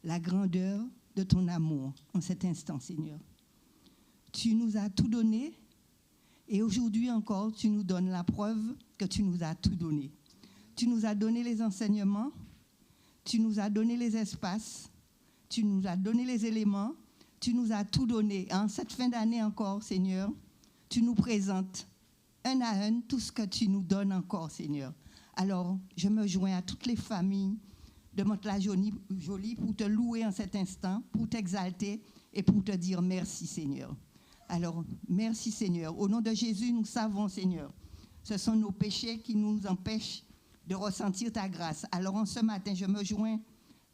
la grandeur de ton amour en cet instant, Seigneur. Tu nous as tout donné et aujourd'hui encore, tu nous donnes la preuve que tu nous as tout donné. Tu nous as donné les enseignements, tu nous as donné les espaces, tu nous as donné les éléments, tu nous as tout donné. En cette fin d'année encore, Seigneur, tu nous présentes un à un tout ce que tu nous donnes encore, Seigneur. Alors, je me joins à toutes les familles de Mantes-la-Jolie pour te louer en cet instant, pour t'exalter et pour te dire merci, Seigneur. Alors, merci, Seigneur. Au nom de Jésus, nous savons, Seigneur, ce sont nos péchés qui nous empêchent de ressentir ta grâce. Alors, en ce matin, je me joins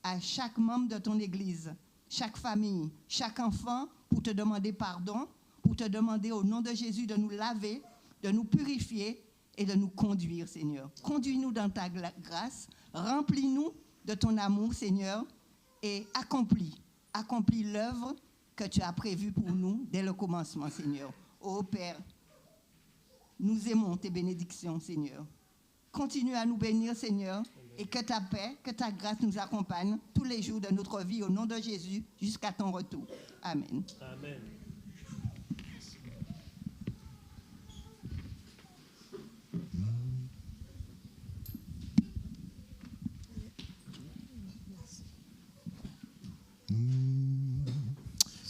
à chaque membre de ton Église, chaque famille, chaque enfant, pour te demander pardon, pour te demander au nom de Jésus de nous laver, de nous purifier et de nous conduire, Seigneur. Conduis-nous dans ta grâce, remplis-nous de ton amour, Seigneur, et accomplis l'œuvre que tu as prévue pour nous dès le commencement, Seigneur. Ô Père, nous aimons tes bénédictions, Seigneur. Continue à nous bénir, Seigneur, et que ta paix, que ta grâce nous accompagne tous les jours de notre vie, au nom de Jésus, jusqu'à ton retour. Amen. Amen.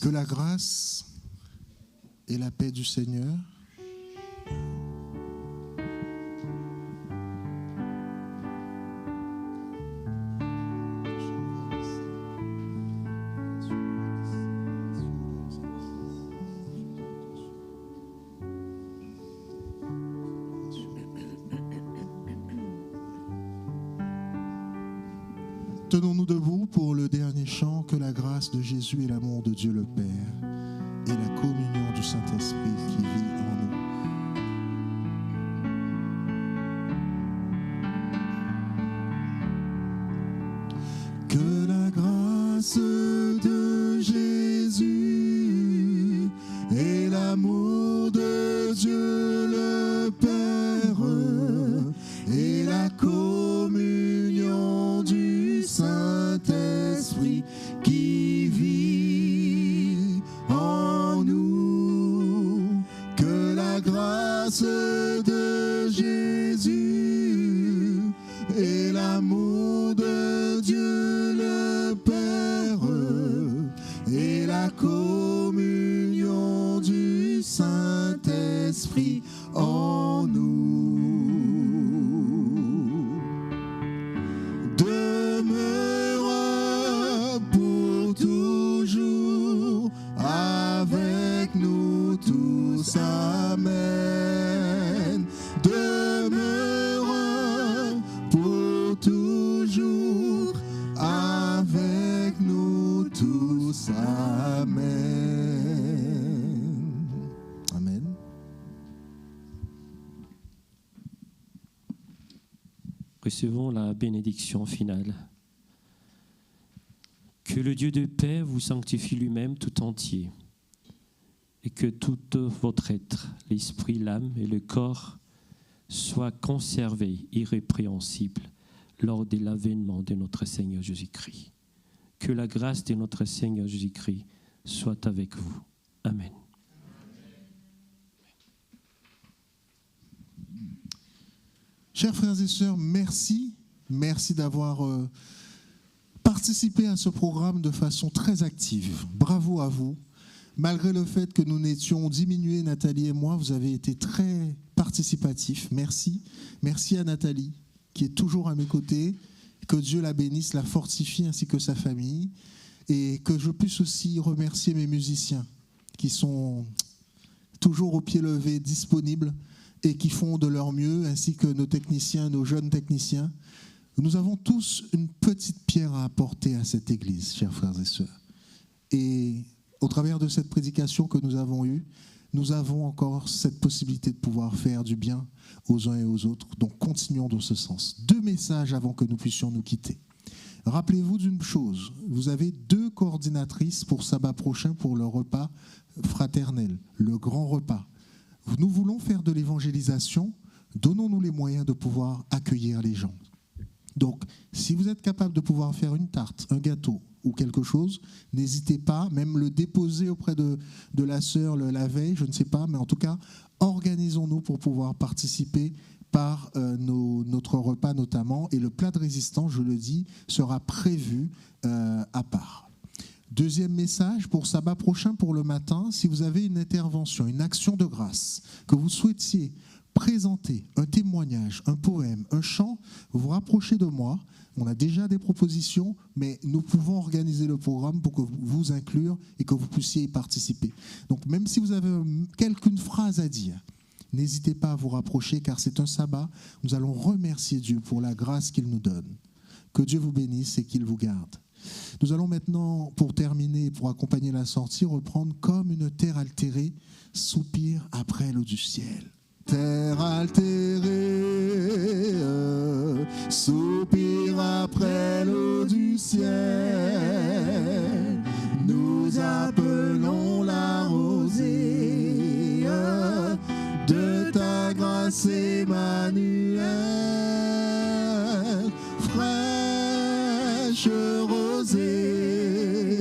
Que la grâce et la paix du Seigneur tenons-nous debout pour le dernier chant. Que la grâce de Jésus et l'amour de Dieu le Père et la communion du Saint-Esprit qui vit en nous. Que la grâce de Jésus et l'amour de Dieu le Père et la communion du Saint-Esprit qui vit en nous, que la grâce de Jésus et l'amour de Dieu le Père et la communion du Saint-Esprit tous. Amen. Amen. Recevons la bénédiction finale. Que le Dieu de paix vous sanctifie lui-même tout entier, et que tout votre être, l'esprit, l'âme et le corps, soient conservés irrépréhensibles lors de l'avènement de notre Seigneur Jésus-Christ. Que la grâce de notre Seigneur Jésus-Christ soit avec vous. Amen. Chers frères et sœurs, merci. Merci d'avoir participé à ce programme de façon très active. Bravo à vous. Malgré le fait que nous n'étions diminués, Nathalie et moi, vous avez été très participatifs. Merci. Merci à Nathalie, qui est toujours à mes côtés. Que Dieu la bénisse, la fortifie, ainsi que sa famille. Et que je puisse aussi remercier mes musiciens, qui sont toujours au pied levé, disponibles, et qui font de leur mieux, ainsi que nos techniciens, nos jeunes techniciens. Nous avons tous une petite pierre à apporter à cette église, chers frères et sœurs. Et au travers de cette prédication que nous avons eue, nous avons encore cette possibilité de pouvoir faire du bien aux uns et aux autres. Donc continuons dans ce sens. 2 messages avant que nous puissions nous quitter. Rappelez-vous d'une chose, vous avez 2 coordinatrices pour sabbat prochain pour le repas fraternel, le grand repas. Nous voulons faire de l'évangélisation, donnons-nous les moyens de pouvoir accueillir les gens. Donc, si vous êtes capable de pouvoir faire une tarte, un gâteau ou quelque chose, n'hésitez pas, même le déposer auprès de la sœur la veille, je ne sais pas, mais en tout cas, organisons-nous pour pouvoir participer par notre repas notamment, et le plat de résistance, je le dis, sera prévu à part. 2e message pour sabbat prochain pour le matin, si vous avez une intervention, une action de grâce, que vous souhaitiez présenter, un témoignage, un poème, un chant, vous vous rapprochez de moi. On a déjà des propositions, mais nous pouvons organiser le programme pour que vous inclure et que vous puissiez y participer. Donc même si vous avez une phrase à dire, n'hésitez pas à vous rapprocher, car c'est un sabbat. Nous allons remercier Dieu pour la grâce qu'il nous donne. Que Dieu vous bénisse et qu'il vous garde. Nous allons maintenant, pour terminer, pour accompagner la sortie, reprendre comme une terre altérée, soupir après l'eau du ciel. Terre altérée, soupir après l'eau du ciel. Nous appelons la rosée de ta grâce, Emmanuel. Fraîche rosée,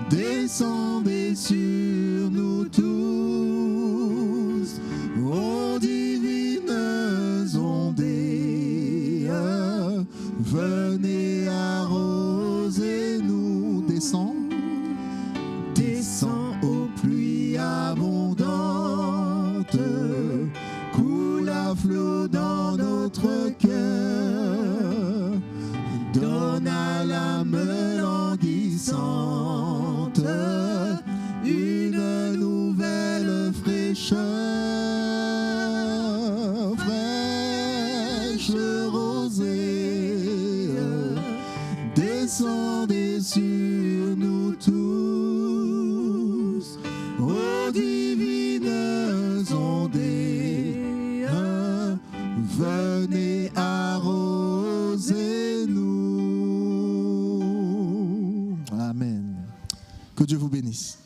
descendez sur nous tous, ô divines ondées, venez arroser nous. Descends, ô pluie abondante, coule à flot dans notre cœur, donne à l'âme languissante une nouvelle fraîcheur. Fraîche rosée, descendez sur nous tous, ô divines ondées, venez arroser nous. Amen. Que Dieu vous bénisse.